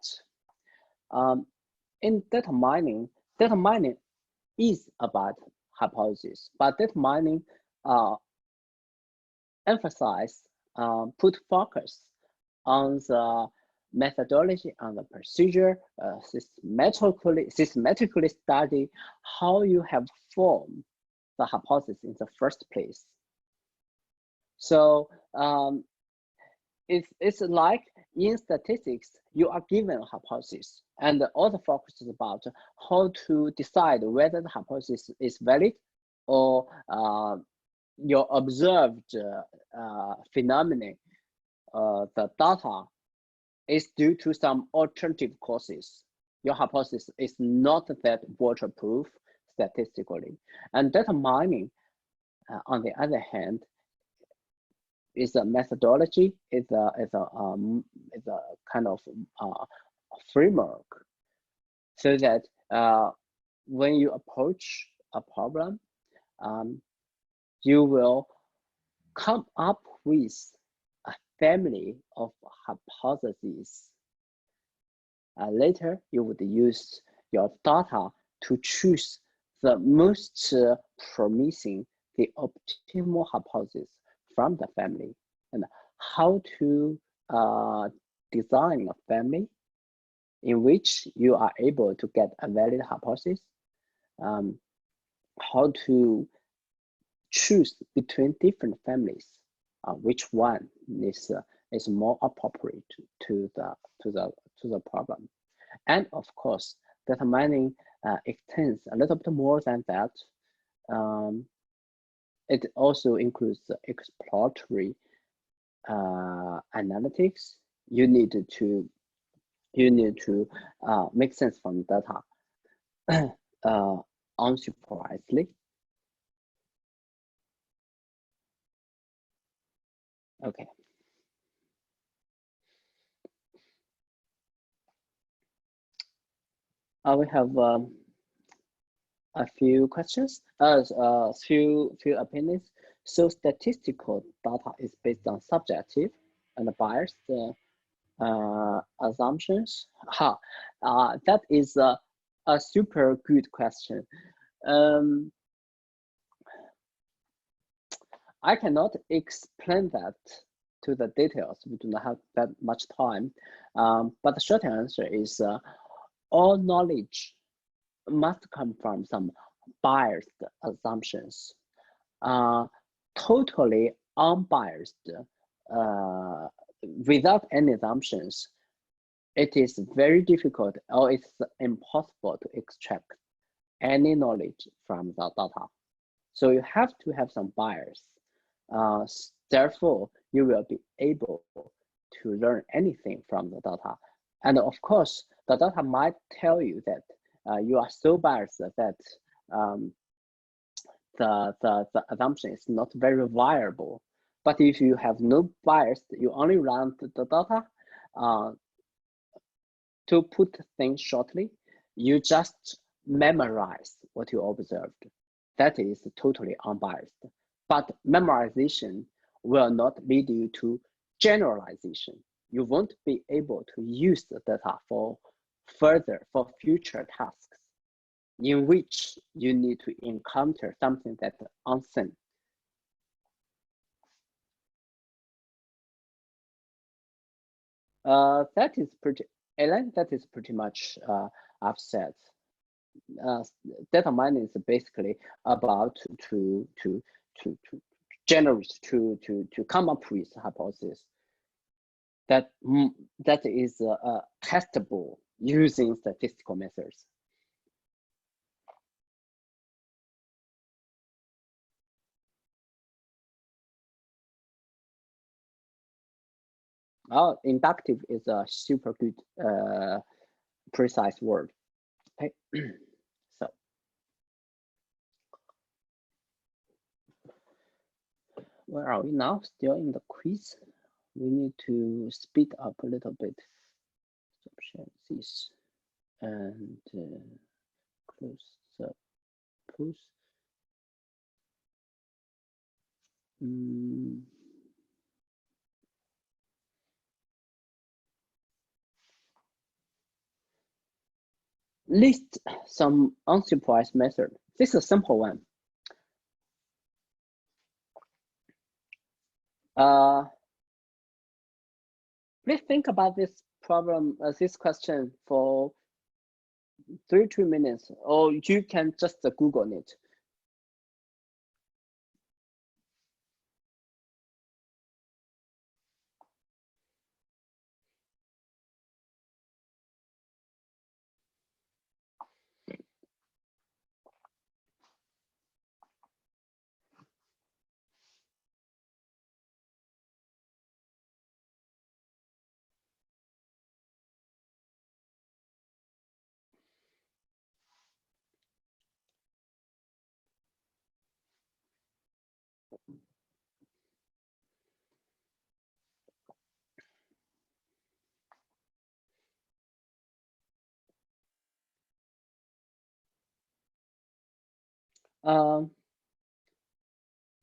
In data mining is about hypothesis, but data mining put focus on the methodology, on the procedure, systematically study how you have formed the hypothesis in the first place. So it's like in statistics, you are given a hypothesis, and all the focus is about how to decide whether the hypothesis is valid or your observed phenomenon, the data is due to some alternative causes. Your hypothesis is not that waterproof statistically. And data mining, on the other hand, is a methodology, is a kind of framework, so that when you approach a problem, you will come up with a family of hypotheses. Later, you would use your data to choose the most promising, the optimal hypothesis from the family, and how to design a family in which you are able to get a valid hypothesis, how to choose between different families, which one is more appropriate to the problem. And of course, data mining extends a little bit more than that. It also includes the exploratory analytics. You need to make sense from data unsupervisedly. Okay. We have a few questions, few opinions. So statistical data is based on subjective and biased assumptions. That is a super good question. I cannot explain that to the details. We do not have that much time. But the short answer is all knowledge must come from some biased assumptions. Totally unbiased, without any assumptions, it is very difficult, or it's impossible to extract any knowledge from the data. So you have to have some bias. Therefore, you will be able to learn anything from the data. And of course, the data might tell you that you are so biased that the assumption is not very viable. But if you have no bias, you only run the data. To put things shortly, you just memorize what you observed. That is totally unbiased. But memorization will not lead you to generalization. You won't be able to use the data for future tasks in which you need to encounter something that's unseen. That is pretty much I've said. Data mining is basically about to generate, to come up with a hypothesis that is testable using statistical methods. Inductive is a super good precise word. Okay. So Where are we now? Still in the quiz. We need to speed up a little bit. Stop sharing this and close the post. List some unsurprised method. This is a simple one. Please think about this problem, this question for 2 minutes, or you can just Google it. Who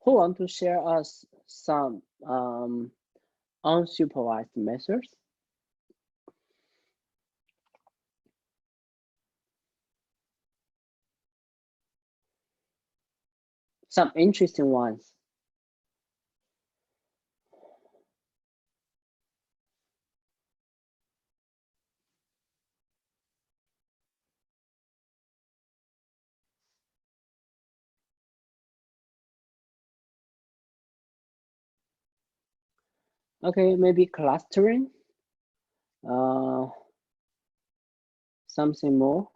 want to share us some unsupervised measures? Some interesting ones. Okay, maybe clustering. Something more.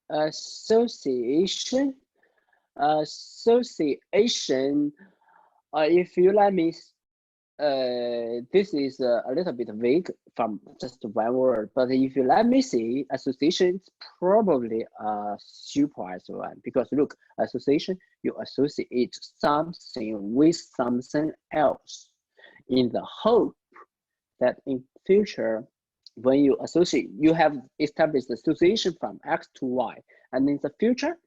Association. If you let me, this is a little bit vague from just one word, but if you let me see, association is probably a supervised one, because look, association, you associate something with something else in the hope that in future, when you associate, you have established association from X to Y, and in the future,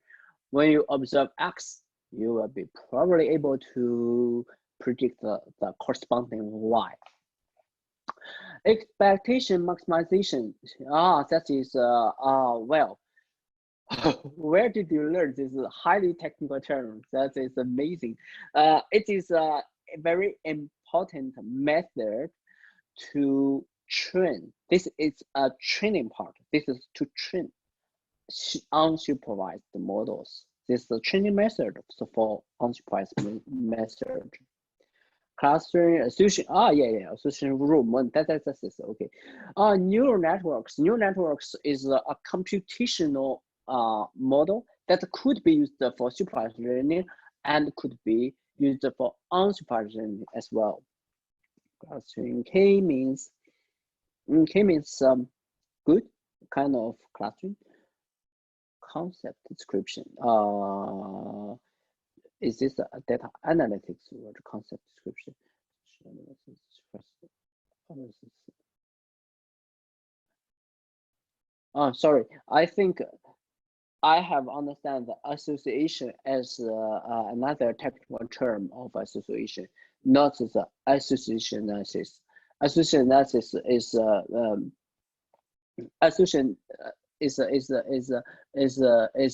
when you observe X, you will be probably able to predict the corresponding Y. Expectation maximization. That is, well, where did you learn this highly technical term? That is amazing. It is a very important method to train. This is a training part. This is to train unsupervised models. This is the training method for unsupervised method. Clustering, association, association room, that's okay. Neural networks. Neural networks is a computational model that could be used for supervised learning and could be used for unsupervised learning as well. Clustering K means good kind of clustering. Concept description. Is this a data analytics or the concept description? Sorry. I think I have understand the association as another technical term of association, not the association analysis. Association analysis is association is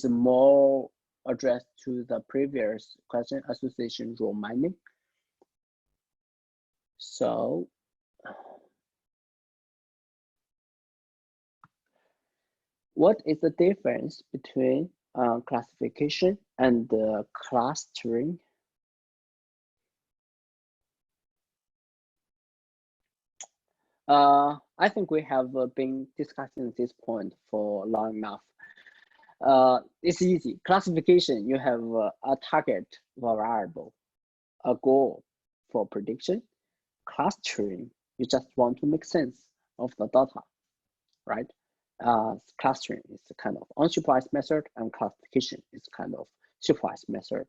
more addressed to the previous question, association rule mining. So what is the difference between classification and clustering? I think we have been discussing this point for long enough. It's easy. Classification, you have a target variable, a goal for prediction. Clustering, You just want to make sense of the data, right? Clustering is kind of unsupervised method, and classification is kind of supervised method.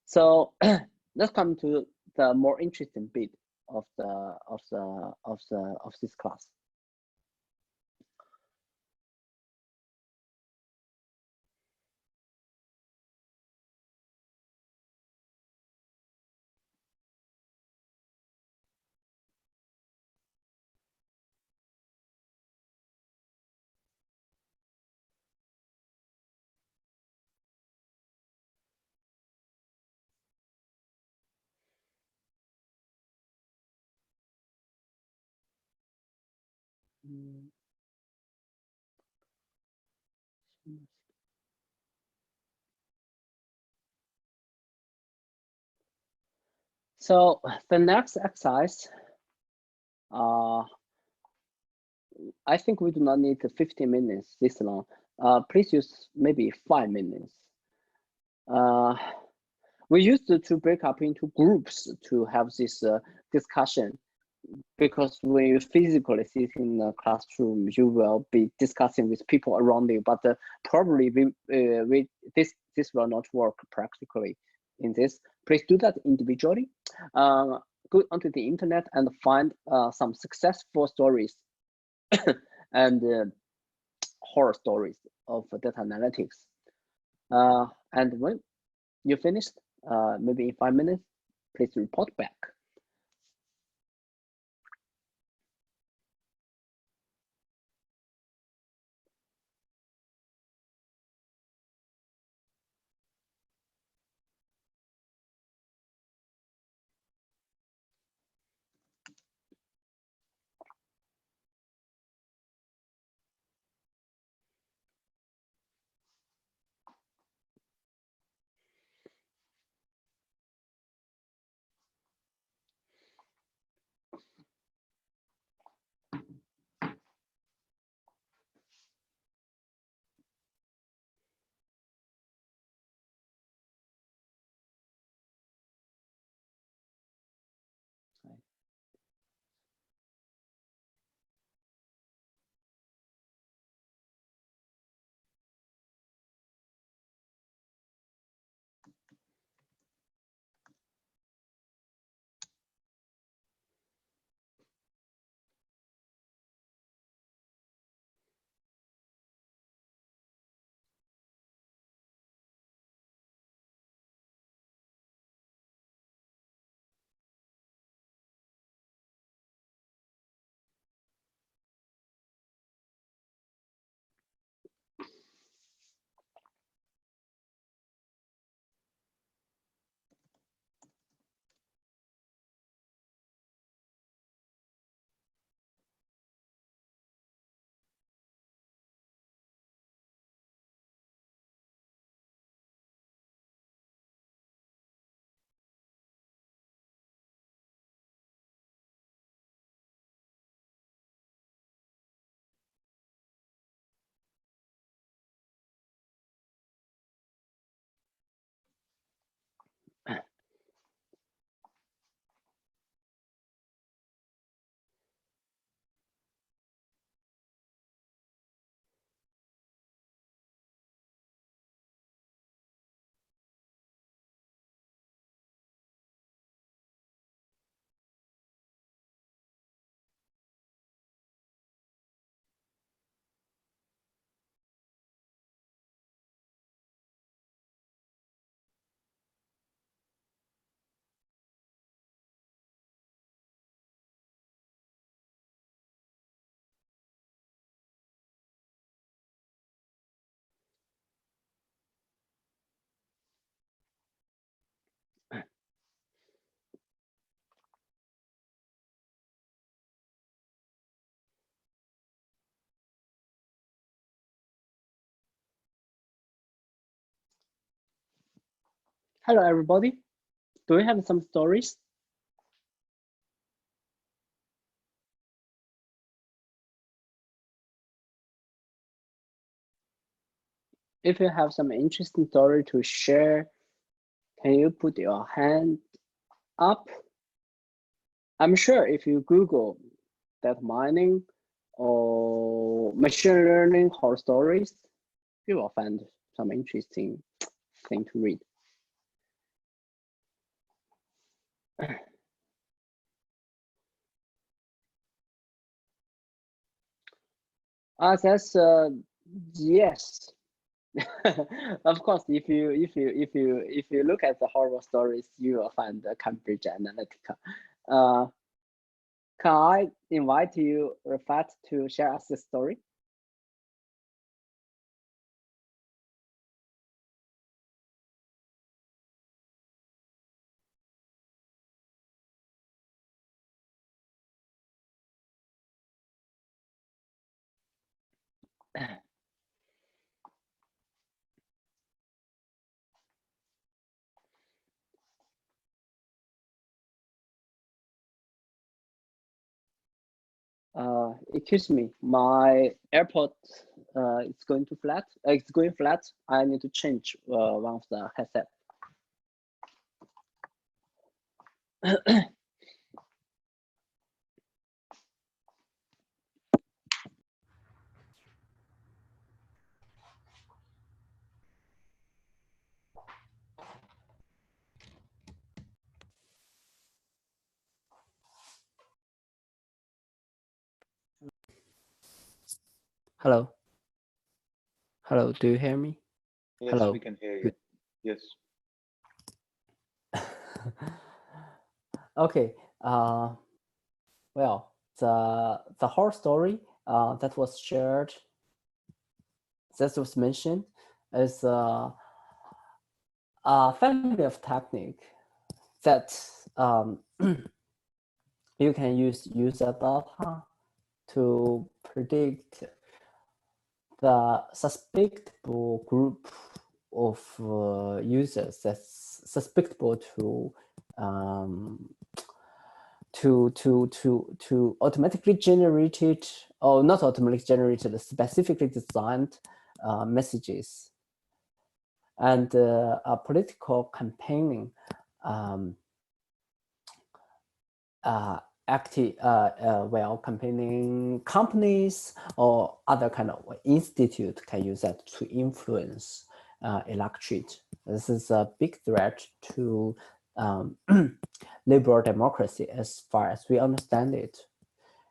So let's come to the more interesting bit of this class. So the next exercise, I think we do not need 15 minutes this long. Please use maybe 5 minutes. We used to break up into groups to have this discussion, because when you physically sit in the classroom, you will be discussing with people around you. But probably this will not work practically in this. Please do that individually. Go onto the internet and find some successful stories and horror stories of data analytics. And when you finished, maybe in 5 minutes, please report back. Hello, everybody. Do we have some stories? If you have some interesting story to share, can you put your hand up. I'm sure if you Google data mining or machine learning horror stories, you will find some interesting thing to read. That's yes. Of course, if you look at the horror stories, you will find the Cambridge Analytica. Can I invite you, Rafat, to share us the story? Excuse me, my AirPod it's going to flat. It's going flat. I need to change one of the headset. Hello. Hello, do you hear me? Yes, Hello. we can hear you. Good. Yes. Okay. Well, the horror story that was shared, that was mentioned, is a family of technique that you can use user data to predict the suspectable group of users that's suspectable to automatically generated, or not automatically generated, specifically designed messages. And political campaigning campaigning companies or other kind of institute can use that to influence electorate. This is a big threat to liberal democracy as far as we understand it.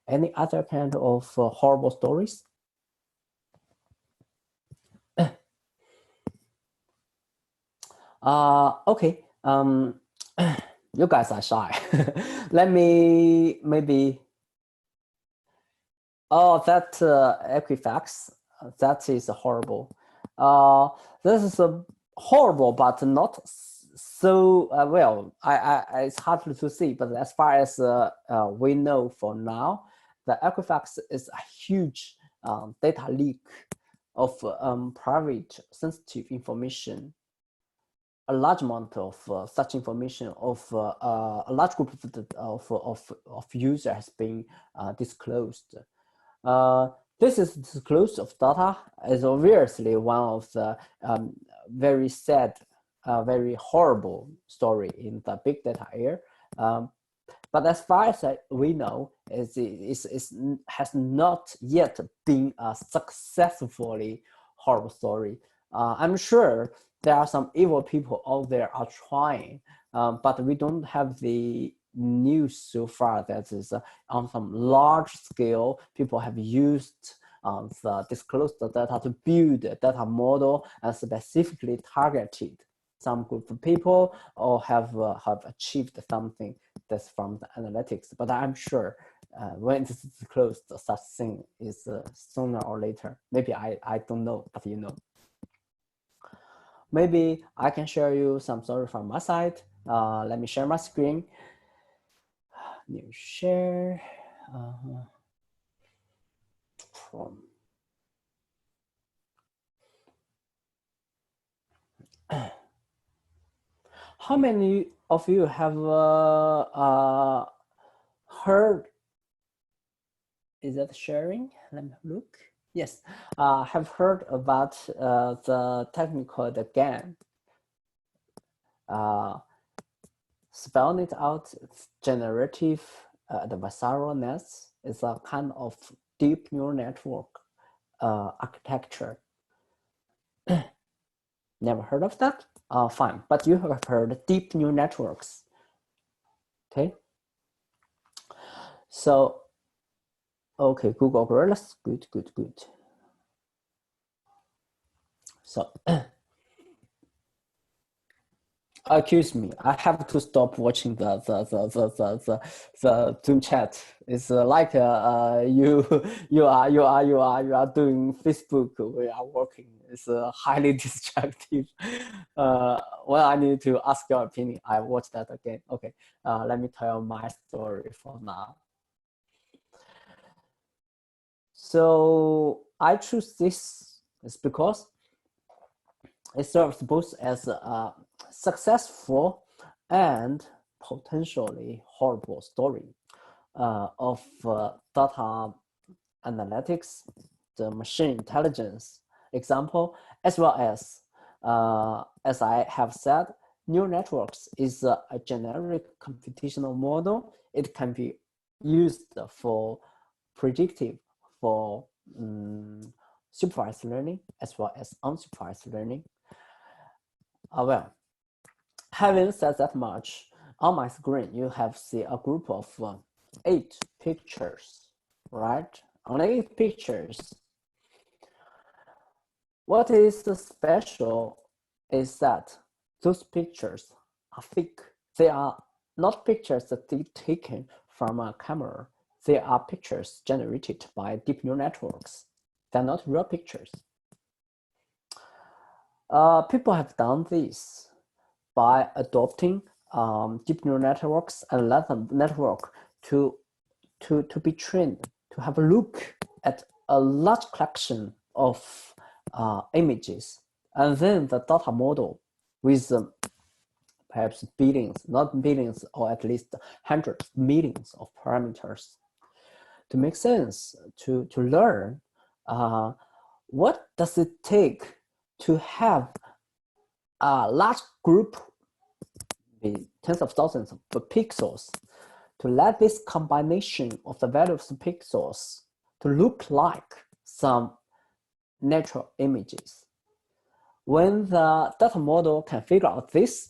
Any other kind of horrible stories? Okay. You guys are shy. Let me maybe. Oh, that Equifax, that is horrible. This is horrible, but not so well. It's hard to see, but as far as we know for now, the Equifax is a huge data leak of private sensitive information. A large amount of such information of a large group of users has been disclosed. This is disclosure of data is obviously one of the very sad, very horrible story in the big data area. But as far as we know, it has not yet been a successfully horrible story. I'm sure there are some evil people out there are trying, but we don't have the news so far that is on some large scale people have used the disclosed data to build a data model and specifically targeted some group of people or have achieved something that's from the analytics. But I'm sure when it's disclosed, such thing is sooner or later. Maybe I don't know, but you know. Maybe I can share you some story from my side. Let me share my screen. New share. From how many of you have heard? Is that sharing? Let me look. Yes, have heard about the technique called the GAN. spelling it out, it's generative adversarial nets is a kind of deep neural network architecture. Never heard of that? Fine, but you have heard deep neural networks. Okay. So, okay, Google Gorillas, good. So, excuse me, I have to stop watching the Zoom chat. It's like you are doing Facebook. We are working. It's highly distracting. Well, I need to ask your opinion. I watched that again. Okay, let me tell my story for now. So I choose this is because it serves both as a successful and potentially horrible story of data analytics, the machine intelligence example, as well as I have said, neural networks is a generic computational model. It can be used for predictive, for supervised learning, as well as unsupervised learning. Well, having said that much, on my screen, you have see a group of 8 pictures, right? Only 8 pictures. What is special is that those pictures are fake. They are not pictures that they taken from a camera. They are pictures generated by deep neural networks. They're not real pictures. People have done this by adopting deep neural networks and let the network to be trained to have a look at a large collection of images, and then the data model with perhaps billions, not billions, or at least hundreds, millions of parameters to make sense, to learn what does it take to have a large group with tens of thousands of pixels, to let this combination of the values of pixels to look like some natural images. When the data model can figure out this,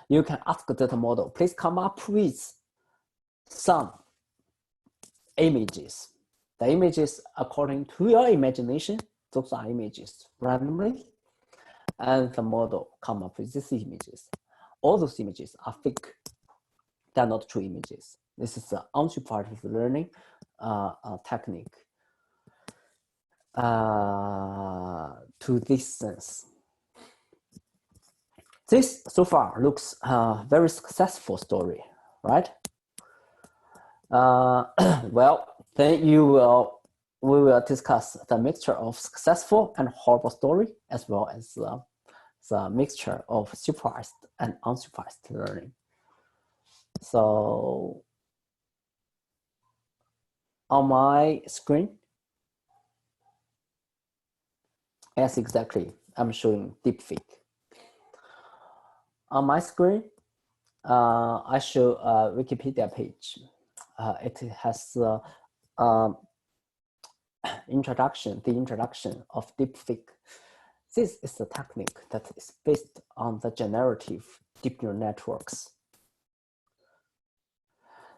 you can ask the data model, please come up with some images. The images according to your imagination, those are images randomly, and the model come up with these images. All those images are fake. They're not true images. This is an unsupervised learning technique to this sense. This so far looks a very successful story, right? Well, then we will discuss the mixture of successful and horrible story, as well as the mixture of supervised and unsupervised learning. So on my screen, yes, exactly, I'm showing deepfake. On my screen, I show a Wikipedia page. It has the introduction of deepfake. This is a technique that is based on the generative deep neural networks.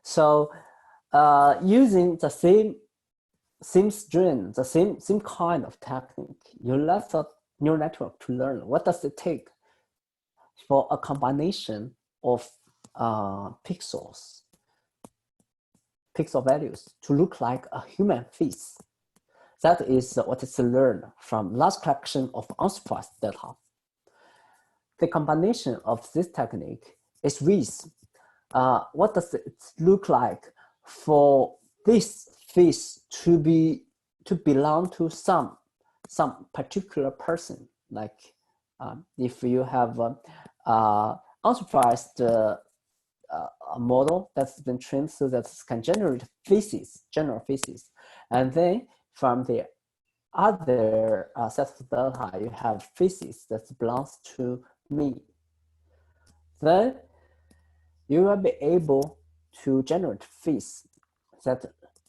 So using the same string, the same kind of technique, you let the neural network to learn what does it take for a combination of pixel values to look like a human face. That is what is learned from large collection of unsupervised data. The combination of this technique is with what does it look like for this face to belong to some particular person. Like if you have unsupervised model that's been trained so that it can generate general faces, and then from the other set of data, you have faces that belongs to me. Then you will be able to generate feeds that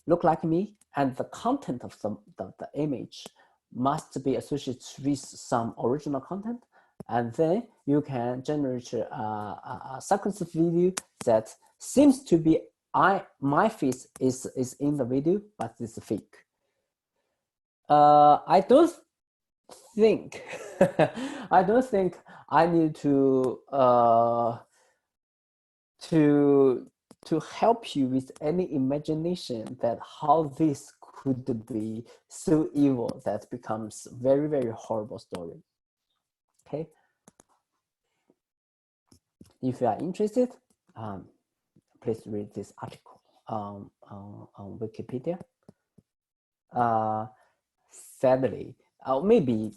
look like me, and the content of the image must be associated with some original content. And then you can generate a sequence of video that seems to be my face is in the video, but it's fake. I don't think I don't think I need to help you with any imagination that how this could be so evil that becomes very, very horrible story. Okay. If you are interested, please read this article on Wikipedia. Sadly, maybe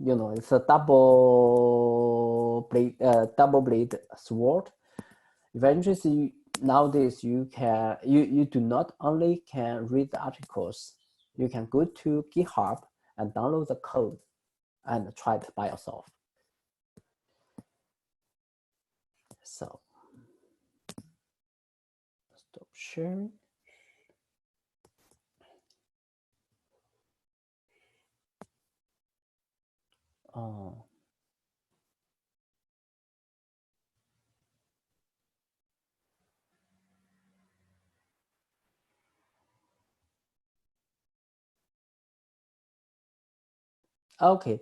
you know, it's a double blade sword. If you're interested, nowadays you do not only can read the articles, you can go to GitHub and download the code and try it by yourself. So stop sharing. Oh. Okay.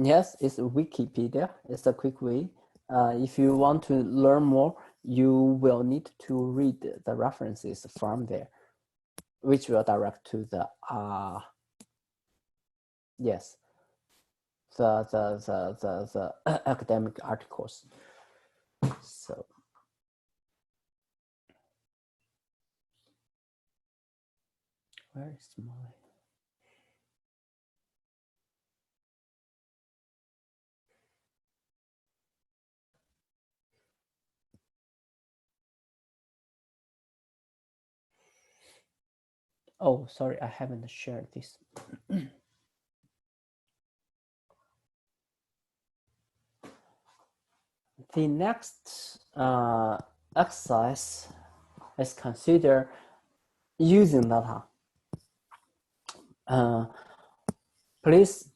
Yes, it's Wikipedia. It's a quick way. If you want to learn more, you will need to read the references from there, which will direct to the yes, the academic articles. So where is my oh, sorry, I haven't shared this. The next exercise is consider using data. Please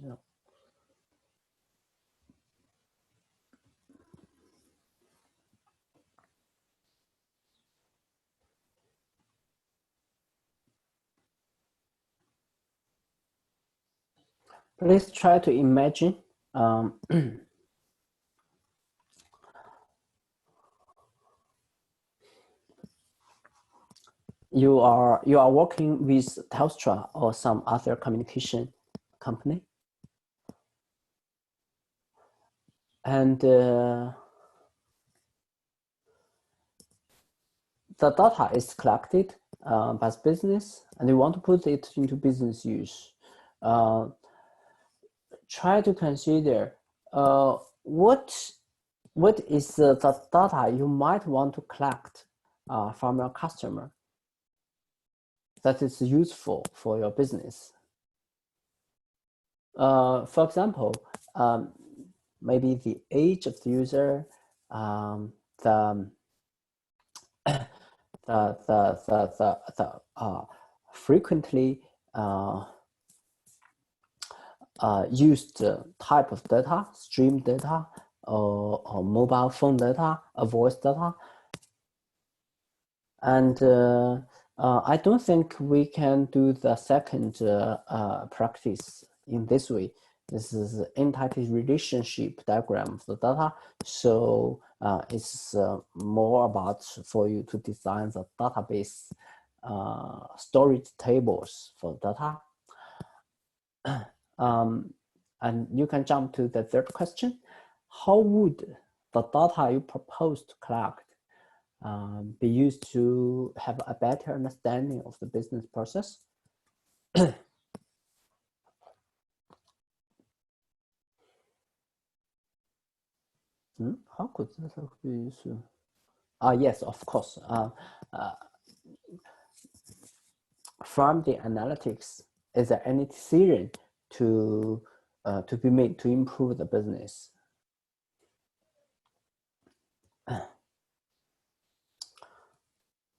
no. Please try to imagine you are working with Telstra or some other communication company, and the data is collected by the business, and you want to put it into business use. Try to consider what is the data you might want to collect from your customer that is useful for your business. For example, maybe the age of the user, frequently used type of data, stream data, or mobile phone data, or voice data. And I don't think we can do the second practice in this way. This is an entitled relationship diagram of the data. So it's more about for you to design the database storage tables for data. And you can jump to the third question. How would the data you propose to collect be used to have a better understanding of the business process. How could that be used? Yes, of course. From the analytics, is there any decision to be made to improve the business?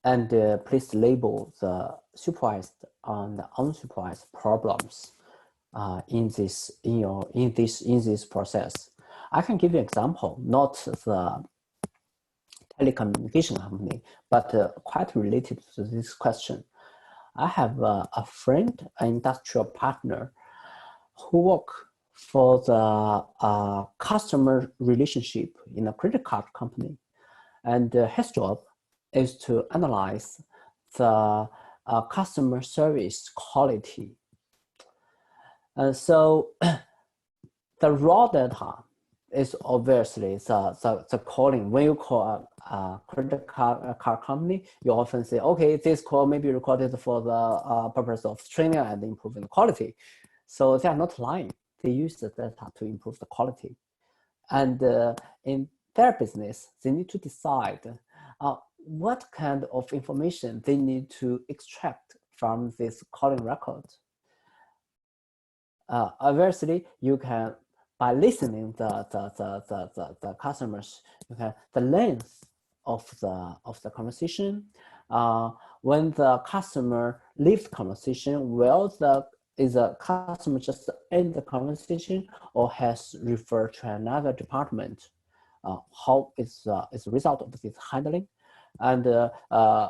And please label the supervised and unsupervised problems in this process. I can give you an example, not the telecommunication company, but quite related to this question. I have a friend, an industrial partner, who work for the customer relationship in a credit card company, and his job is to analyze the customer service quality. And so the raw data is obviously the calling. When you call a credit card company, you often say, okay, this call may be recorded for the purpose of training and improving the quality. So they are not lying. They use the data to improve the quality. And in their business, they need to decide what kind of information they need to extract from this calling record. Obviously, you can, by listening the customers, you can the length of the conversation. When the customer leaves the conversation, is the customer just end the conversation or has referred to another department? How is the result of this handling? And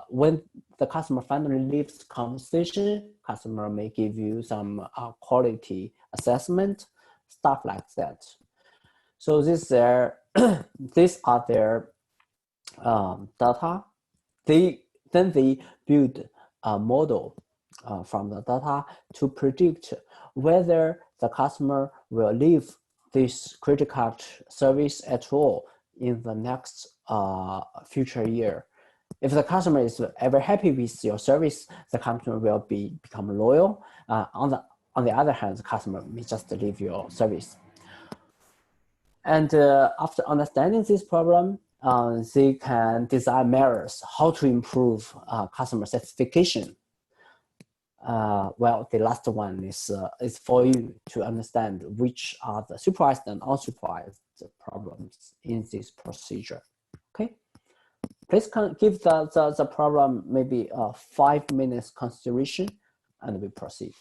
when the customer finally leaves the conversation, customer may give you some quality assessment, stuff like that. So these are their data. Then they build a model from the data to predict whether the customer will leave this credit card service at all in the next future year. If the customer is ever happy with your service, the customer will become loyal. On the other hand, the customer may just leave your service. And after understanding this problem, they can design measures how to improve customer satisfaction. Well, the last one is for you to understand which are the supervised and unsupervised problems in this procedure. Okay, please give the problem maybe 5 minutes consideration, and we proceed.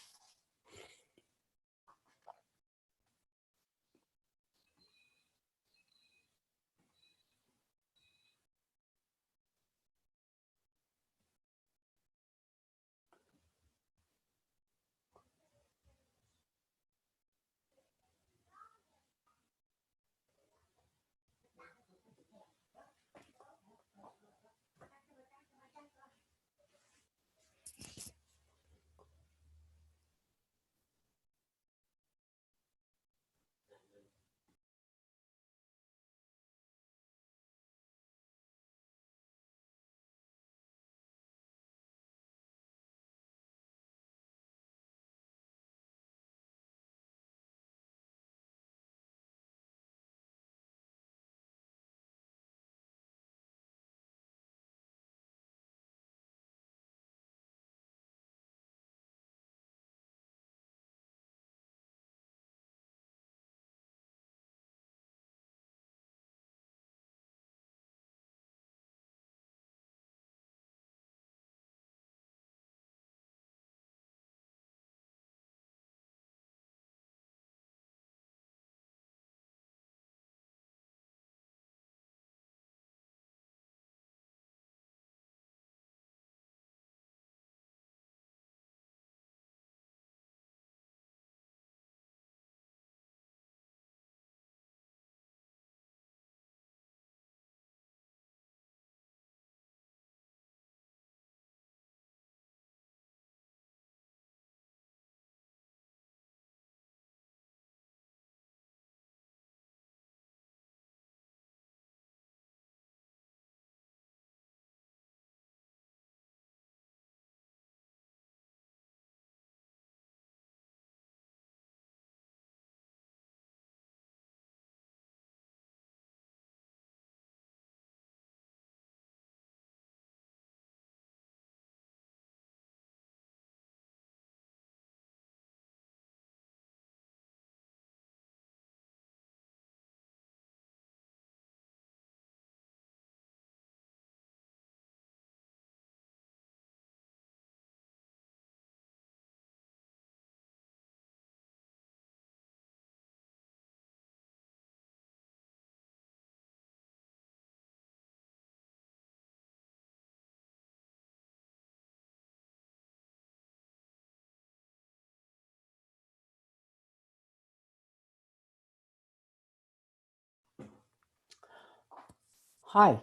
Hi,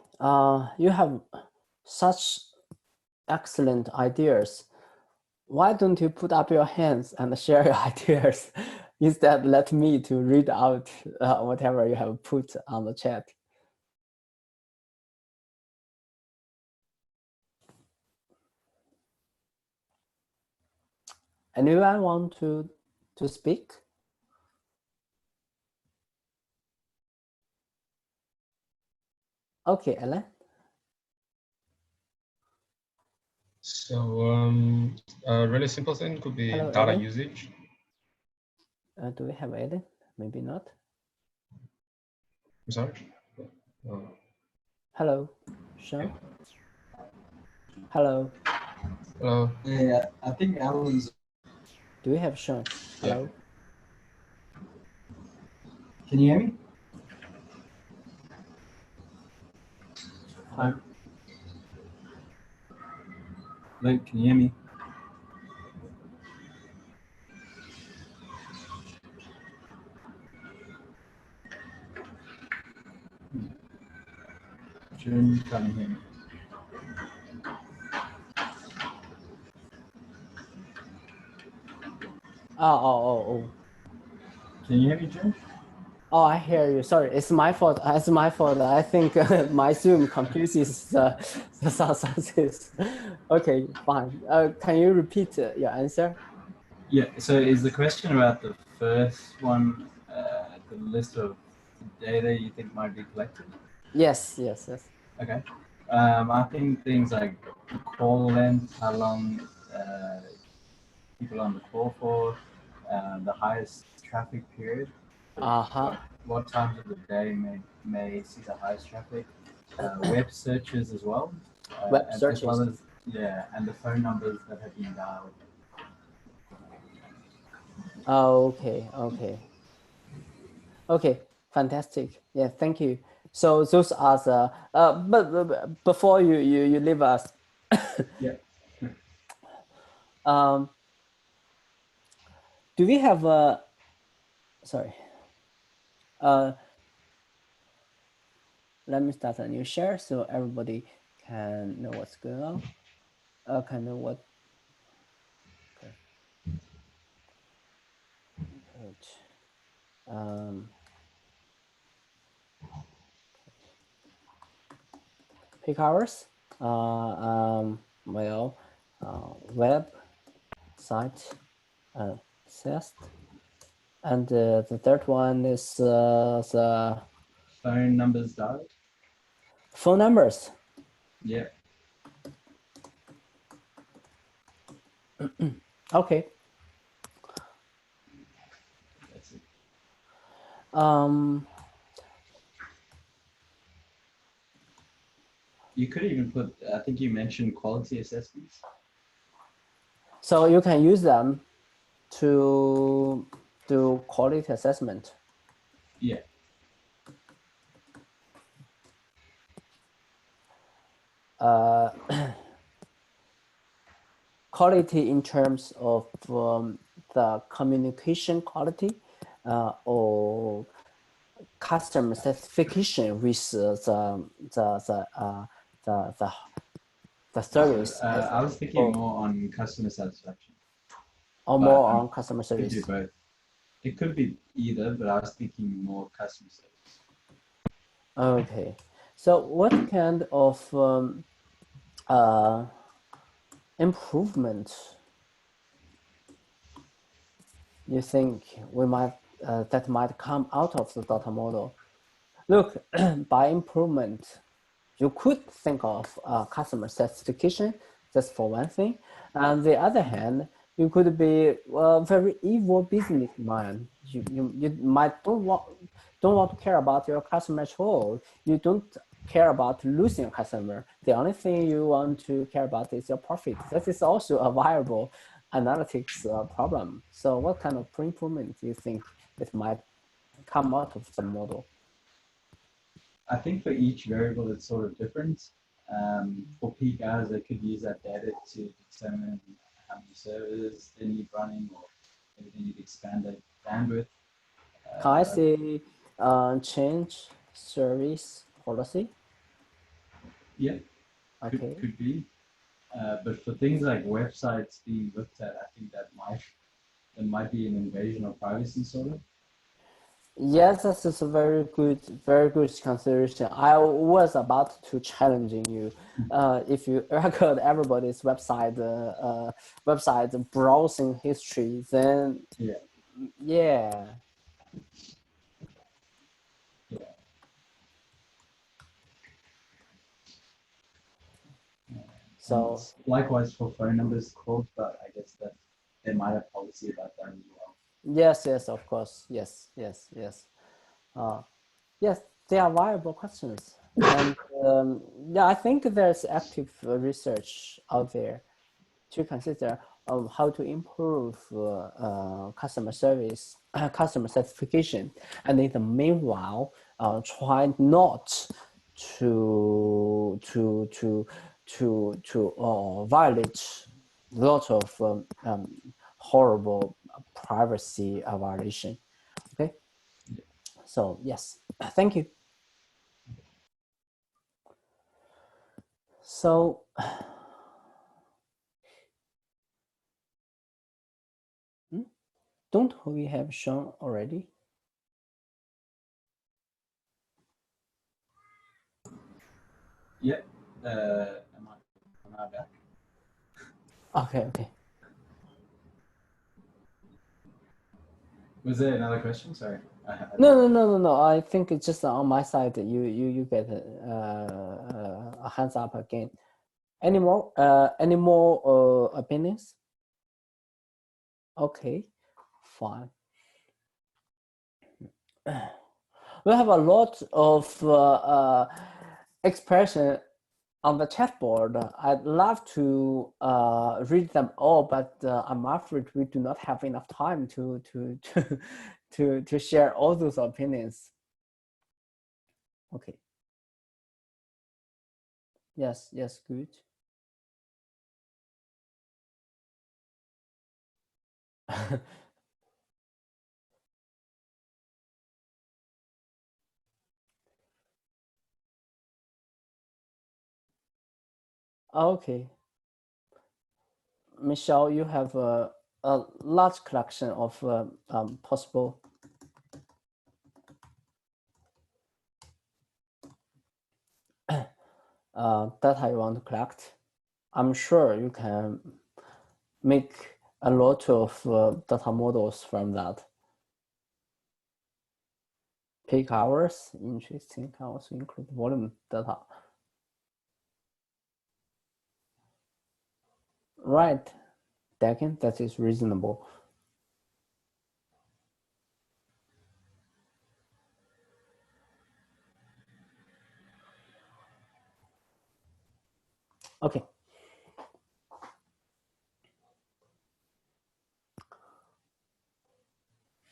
you have such excellent ideas. Why don't you put up your hands and share your ideas? Instead, let me to read out whatever you have put on the chat. Anyone want to speak? Okay, Ellen. So a really simple thing could be Hello, data Ellen. usage. Do we have Ellen? Maybe not. I'm sorry. Hello, Sean. Hello. Hello. Yeah, I think Alan's. Do we have Sean? Yeah. Hello. Can you hear me? Hi. Luke, can you hear me? June, can't you hear me? Oh. Can you hear me, June? Oh, I hear you. Sorry, it's my fault. It's my fault. I think my Zoom confuses the sources. Okay, fine. Can you repeat your answer? Yeah, so is the question about the first one, the list of data you think might be collected? Yes. Okay. I think things like call length, how long people on the call for, the highest traffic period, what times of the day may see the highest traffic, web searches as well, Web as searches. well as and the phone numbers that have been dialed. Oh, okay, fantastic. Yeah, thank you. So those are the but before you leave us, Yeah. Do we have a sorry? Let me start a new share so everybody can know what's going on. Can know what. Okay. Peak hours. Web site test, and the third one is the Phone numbers dialed. phone numbers. Yeah. Okay. That's it. You could even put, I think you mentioned quality assessments. So you can use them to do quality assessment. Yeah. Quality in terms of the communication quality or customer satisfaction with the service. I was thinking more on customer satisfaction. Or more on customer Could do service. both. It could be either, but I was thinking more customer service. Okay, so what kind of improvement you think we might that might come out of the data model? Look, by improvement, you could think of customer satisfaction. That's for one thing. On the other hand, you could be a very evil businessman. You might don't want to care about your customer at all. You don't care about losing a customer. The only thing you want to care about is your profit. That is also a viable analytics problem. So what kind of improvement do you think that might come out of the model? I think for each variable, it's sort of different. For peak hours, they could use that data to determine how many servers they need running, or maybe they need to expand their bandwidth. Can I say change service policy? Yeah, Okay. could be. But for things like websites being looked at, I think that might be an invasion of privacy, sort of. Yes, this is a very good consideration. I was about to challenging you. If you record everybody's website browsing history, then Yeah. yeah. So And likewise for phone numbers called, but I guess that they might have policy about that as well. yes, of course, yes. Yes, they are viable questions, and yeah, I think there's active research out there to consider of how to improve customer service, customer satisfaction, and in the meanwhile, try not to violate a lot of horrible privacy violation. Okay, so yes, thank you. So. Don't we have shown already? Yeah. Am I back? Okay. Was there another question? Sorry. No. I think it's just on my side. You get a hands up again. Any more opinions? Okay, fine. We have a lot of expression on the chat board. I'd love to read them all, but I'm afraid we do not have enough time to share all those opinions. Okay. Yes, good. Okay. Michelle, you have a large collection of possible data you want to collect. I'm sure you can make a lot of data models from that. Peak hours, interesting, can also include volume data. Right, Dakin, that is reasonable. Okay.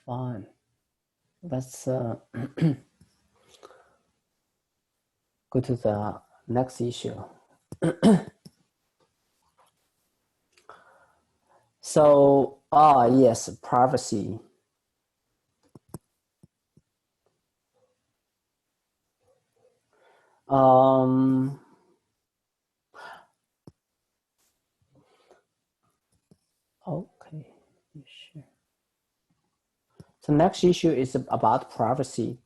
Fine. Let's go to the next issue. So, yes, privacy. Okay, sure. The next issue is about privacy.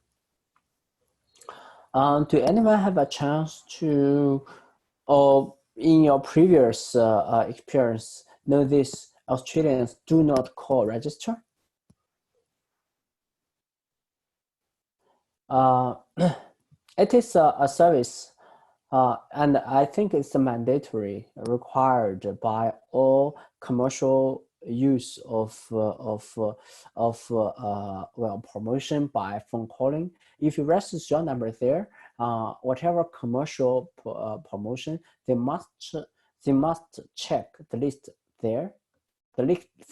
Do anyone have a chance to, or in your previous experience, know this Australians do not call register? It is a service, and I think it's mandatory, required by all commercial use of promotion by phone calling. If you register your number there, whatever commercial promotion, they must check the list there, the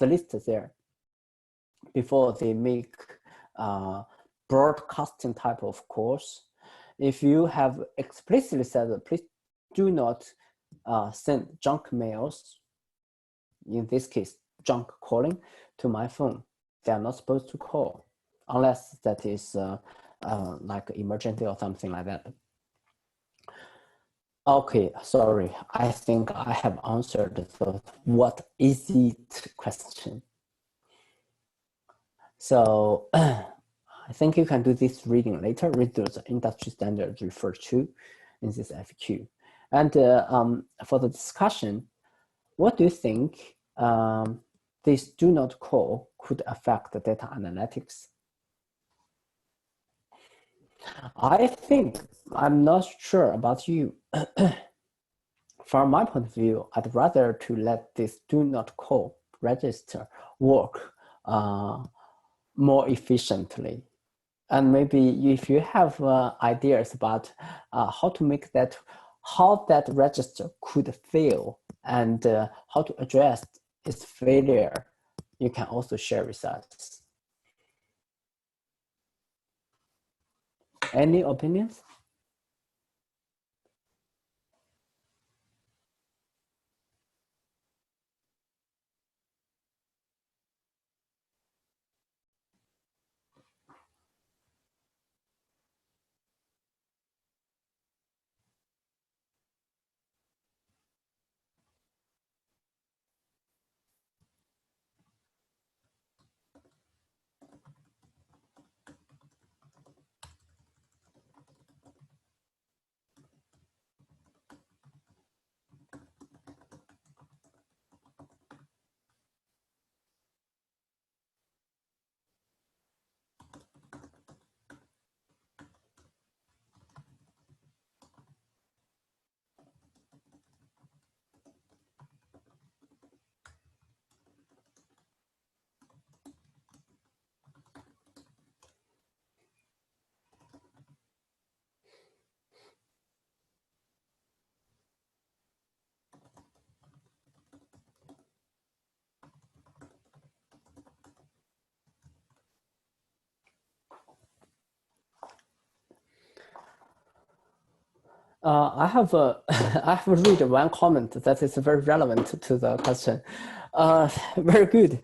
list there, before they make broadcasting type of calls. If you have explicitly said, please do not send junk mails, in this case, junk calling to my phone, they are not supposed to call unless that is like emergency or something like that. Okay, sorry. I think I have answered the what is it question. So I think you can do this reading later, read those industry standards referred to in this FAQ. And for the discussion, what do you think this do not call could affect the data analytics? I think, I'm not sure about you. From my point of view, I'd rather to let this do not call register work more efficiently. And maybe if you have ideas about how to make that, how that register could fail and how to address its failure, you can also share with us. Any opinions? I have I have read one comment that is very relevant to the question. Very good.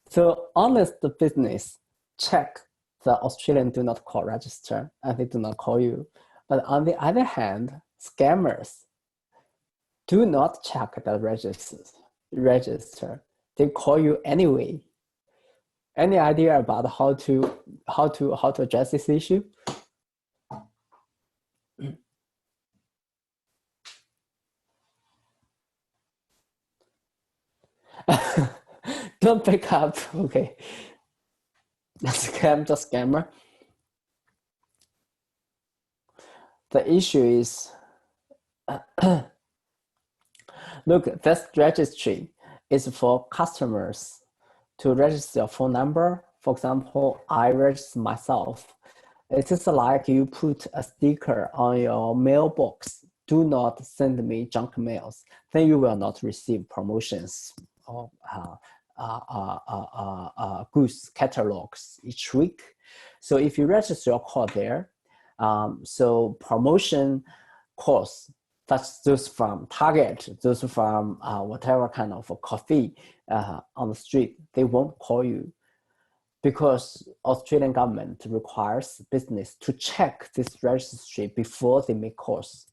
So honest business check the Australian do not call register and they do not call you. But on the other hand, scammers do not check the register. They call you anyway. Any idea about how to address this issue? Don't pick up. Okay. Scam the scammer. The issue is, look, this registry is for customers to register a phone number. For example, I register myself. It is like you put a sticker on your mailbox. Do not send me junk mails. Then you will not receive promotions or goods catalogs each week. So if you register your call there, so promotion calls, that's those from Target, those from whatever kind of a coffee on the street, they won't call you because Australian government requires business to check this registry before they make calls.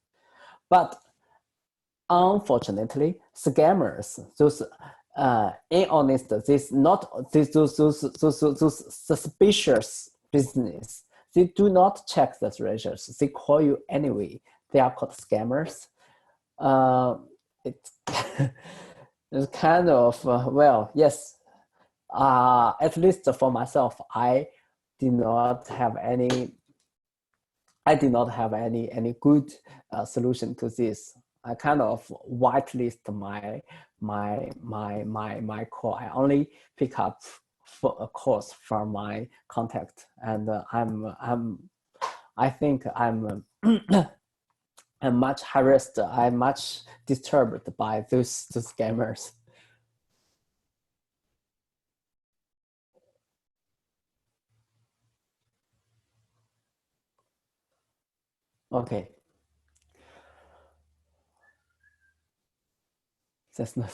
But unfortunately, scammers, those honest, those suspicious business, they do not check the registers. They call you anyway. They are called scammers. It's it's kind of well, yes. At least for myself, I did not have any good solution to this. I kind of whitelist my call. I only pick up for a calls from my contact, and I think I'm I'm much harassed. I'm much disturbed by those scammers. Okay. That's not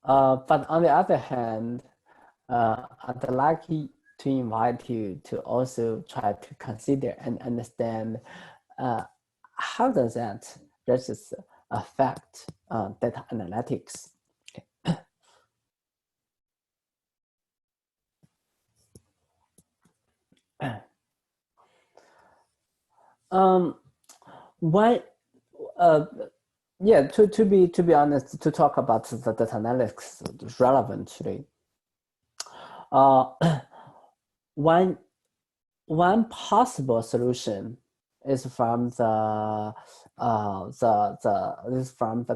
But on the other hand, I'd like to invite you to also try to consider and understand how does that just affect data analytics. Why? Yeah, to be honest, to talk about the data analytics relevantly, one possible solution is from the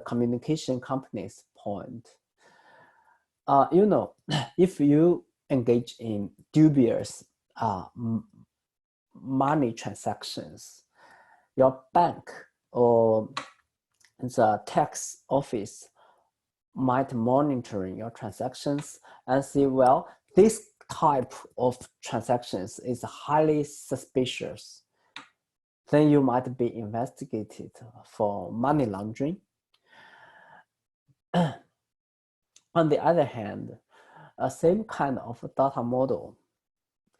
communication company's point. You know, if you engage in dubious money transactions, your bank or the tax office might monitor your transactions and see, well, this type of transactions is highly suspicious. Then you might be investigated for money laundering. On the other hand, a same kind of data model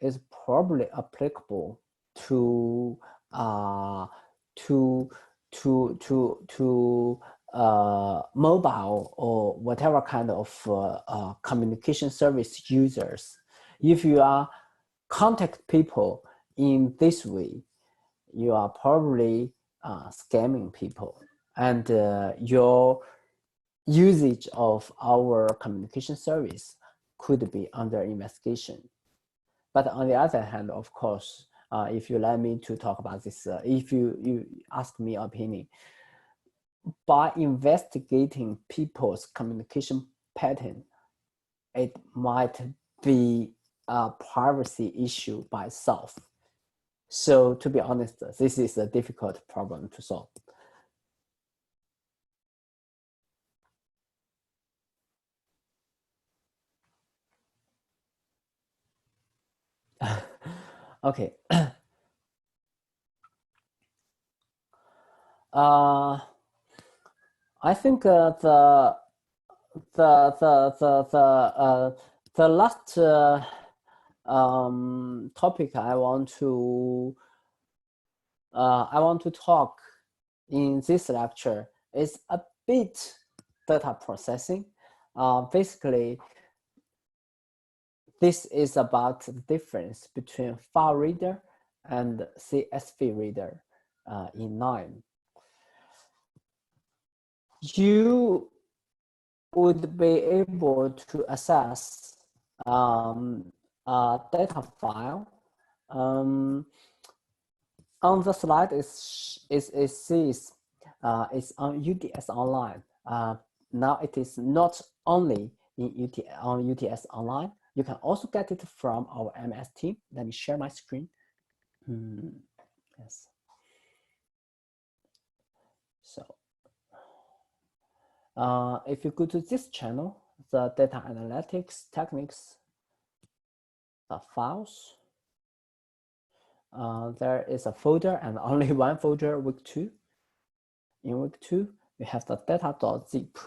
is probably applicable to mobile or whatever kind of communication service users. If you are contact people in this way, you are probably scamming people, and your usage of our communication service could be under investigation. But on the other hand, of course, if you let me to talk about this, if you ask me opinion, by investigating people's communication pattern, it might be a privacy issue by itself. So to be honest, this is a difficult problem to solve. Okay. I think the last topic I want to talk in this lecture is a bit data processing. Basically, this is about the difference between file reader and CSV reader in KNIME. You would be able to access a data file. On the slide, it says it's on UTS Online. Now it is not only on UTS Online. You can also get it from our MS team. Let me share my screen. Yes. So if you go to this channel, the data analytics techniques, the files, there is a folder and only one folder, week 2. In week 2, we have the data.zip.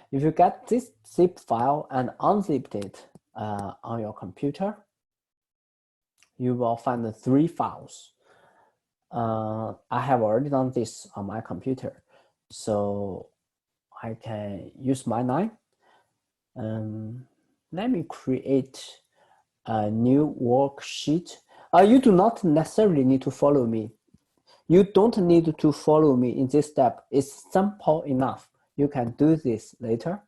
If you get this zip file and unzipped it on your computer, you will find 3 files. I have already done this on my computer, so I can use my KNIME. Let me create a new worksheet. You do not necessarily need to follow me. You don't need to follow me in this step. It's simple enough. You can do this later.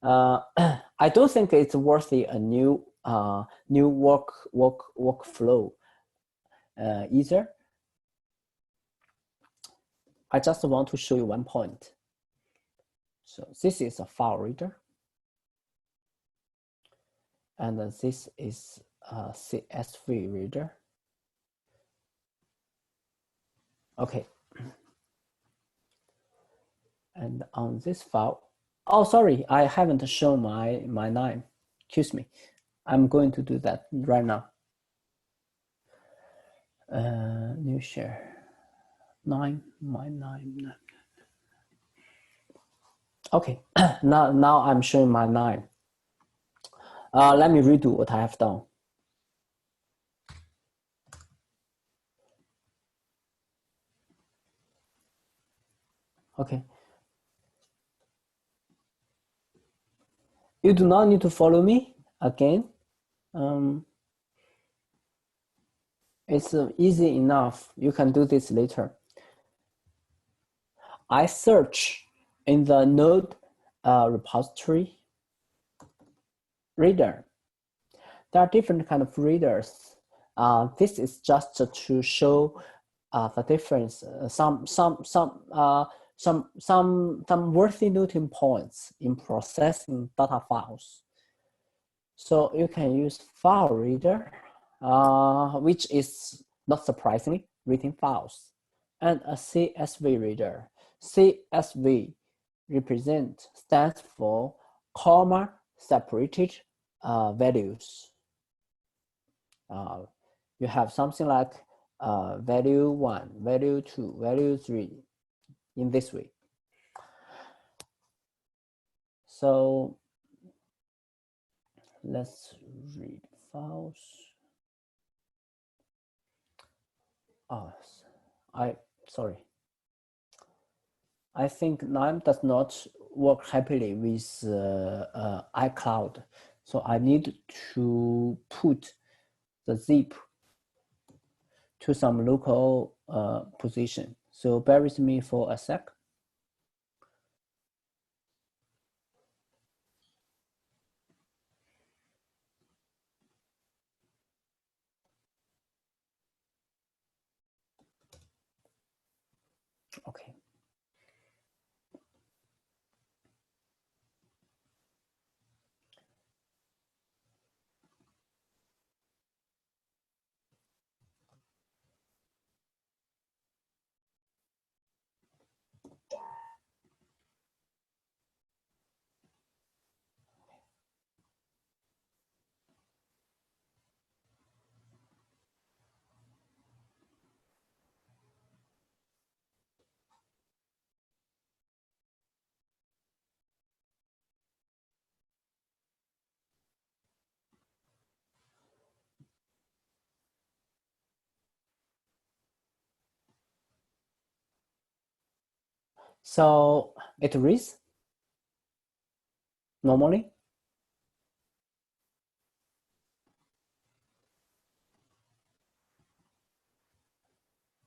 I don't think it's worthy a new workflow either. I just want to show you one point. So this is a file reader, and this is a CSV reader. Okay. And on this file, oh, sorry, I haven't shown my KNIME. Excuse me. I'm going to do that right now. New share. KNIME, my KNIME. Okay, now I'm showing my line. Let me redo what I have done. Okay. You do not need to follow me again. It's easy enough. You can do this later. I search in the node repository reader. There are different kind of readers. This is just to show the difference. Some worthy noting points in processing data files. So you can use file reader, which is not surprisingly reading files, and a CSV reader. CSV stands for comma separated values. You have something like value 1, value 2, value 3 in this way. So let's read files. Sorry. I think Lime does not work happily with iCloud. So I need to put the zip to some local position. So bear with me for a sec. Okay. So it reads normally.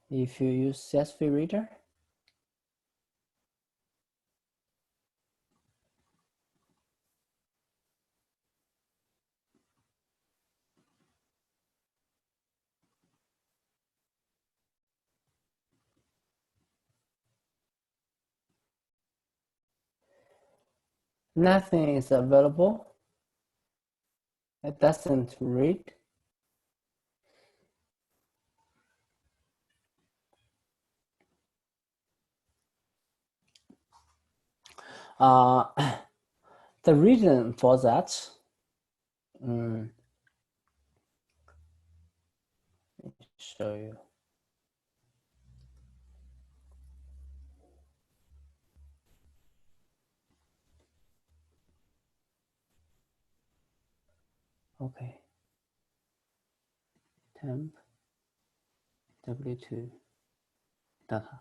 If you use CSV reader, nothing is available. It doesn't read. The reason for that, let me show you. Okay. Temp W2 data.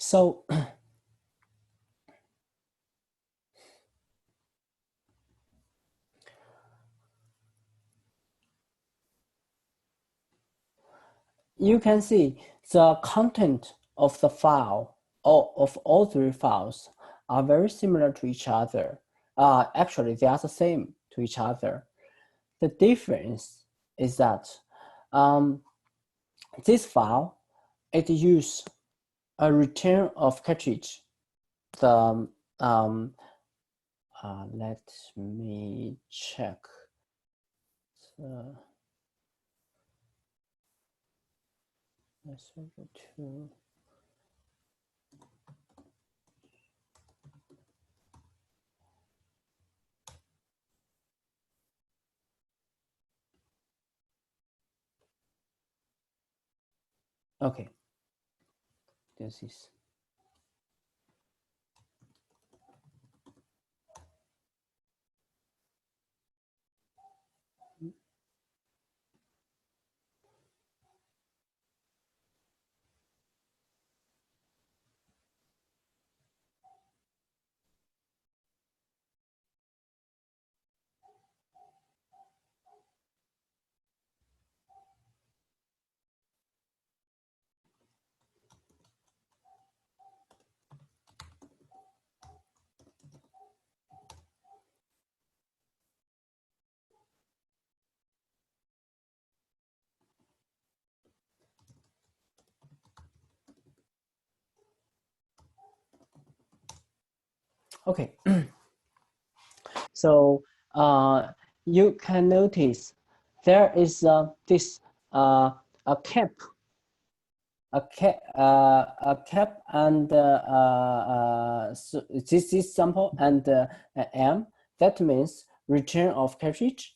So you can see the content of the file or of all three files are very similar to each other. Actually, they are the same to each other. The difference is that this file, it uses a return of cartridge. The let me check. Let's go to. Okay, this is. Okay, so you can notice there is this a cap, and so this is sample and M. That means return of cartridge,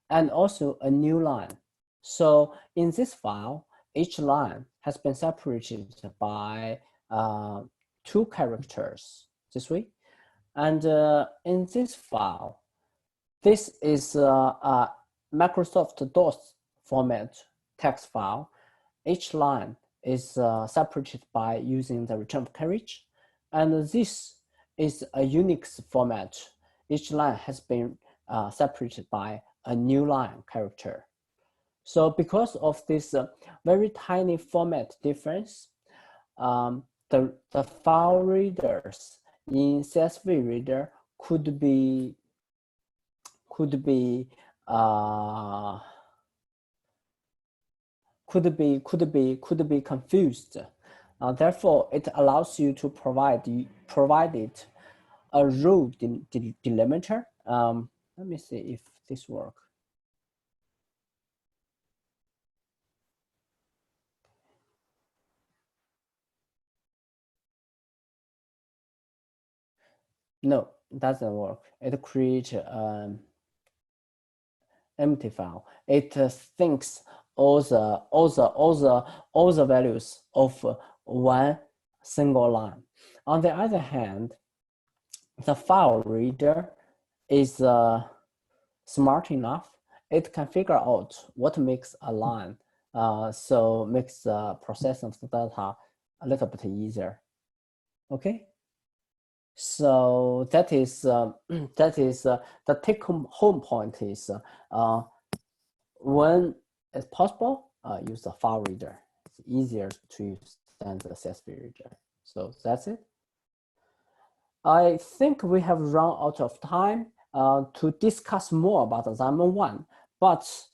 and also a new line. So in this file, each line has been separated by 2 characters this way. And in this file, this is a Microsoft DOS format text file. Each line is separated by using the return of carriage. And this is a Unix format. Each line has been separated by a new line character. So because of this very tiny format difference, the file readers in CSV reader could be confused. Therefore, it allows you to provide it a row delimiter. Let me see if this works. No, it doesn't work. It creates empty file. It thinks all the values of one single line. On the other hand, the file reader is smart enough. It can figure out what makes a line, so makes the processing of the data a little bit easier. Okay. So that is the take-home point is when it's possible, use the file reader. It's easier to use than the CSV reader. So that's it. I think we have run out of time to discuss more about assignment 1, but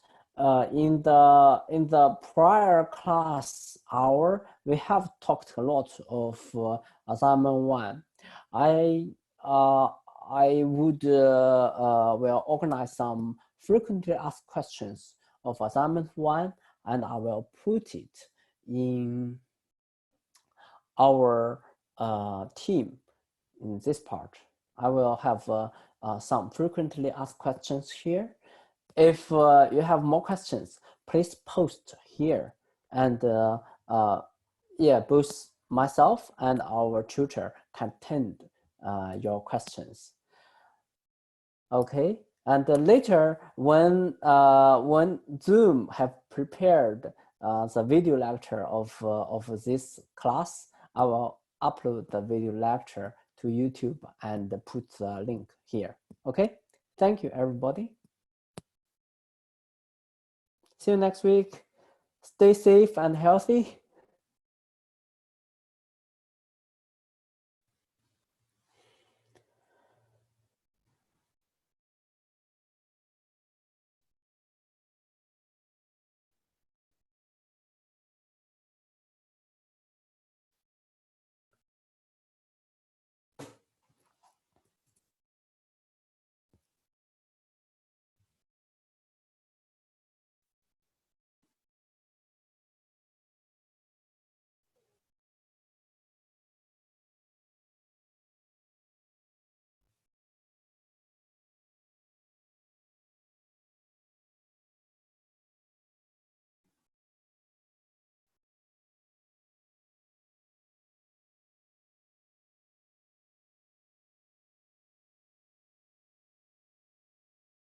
in the prior class hour, we have talked a lot of assignment 1. I would will organize some frequently asked questions of assignment 1, and I will put it in our team in this part. I will have some frequently asked questions here. If you have more questions, please post here, and yeah, both myself and our tutor can attend your questions. Okay, and later when Zoom have prepared the video lecture of this class, I will upload the video lecture to YouTube and put the link here. Okay, thank you everybody. See you next week. Stay safe and healthy.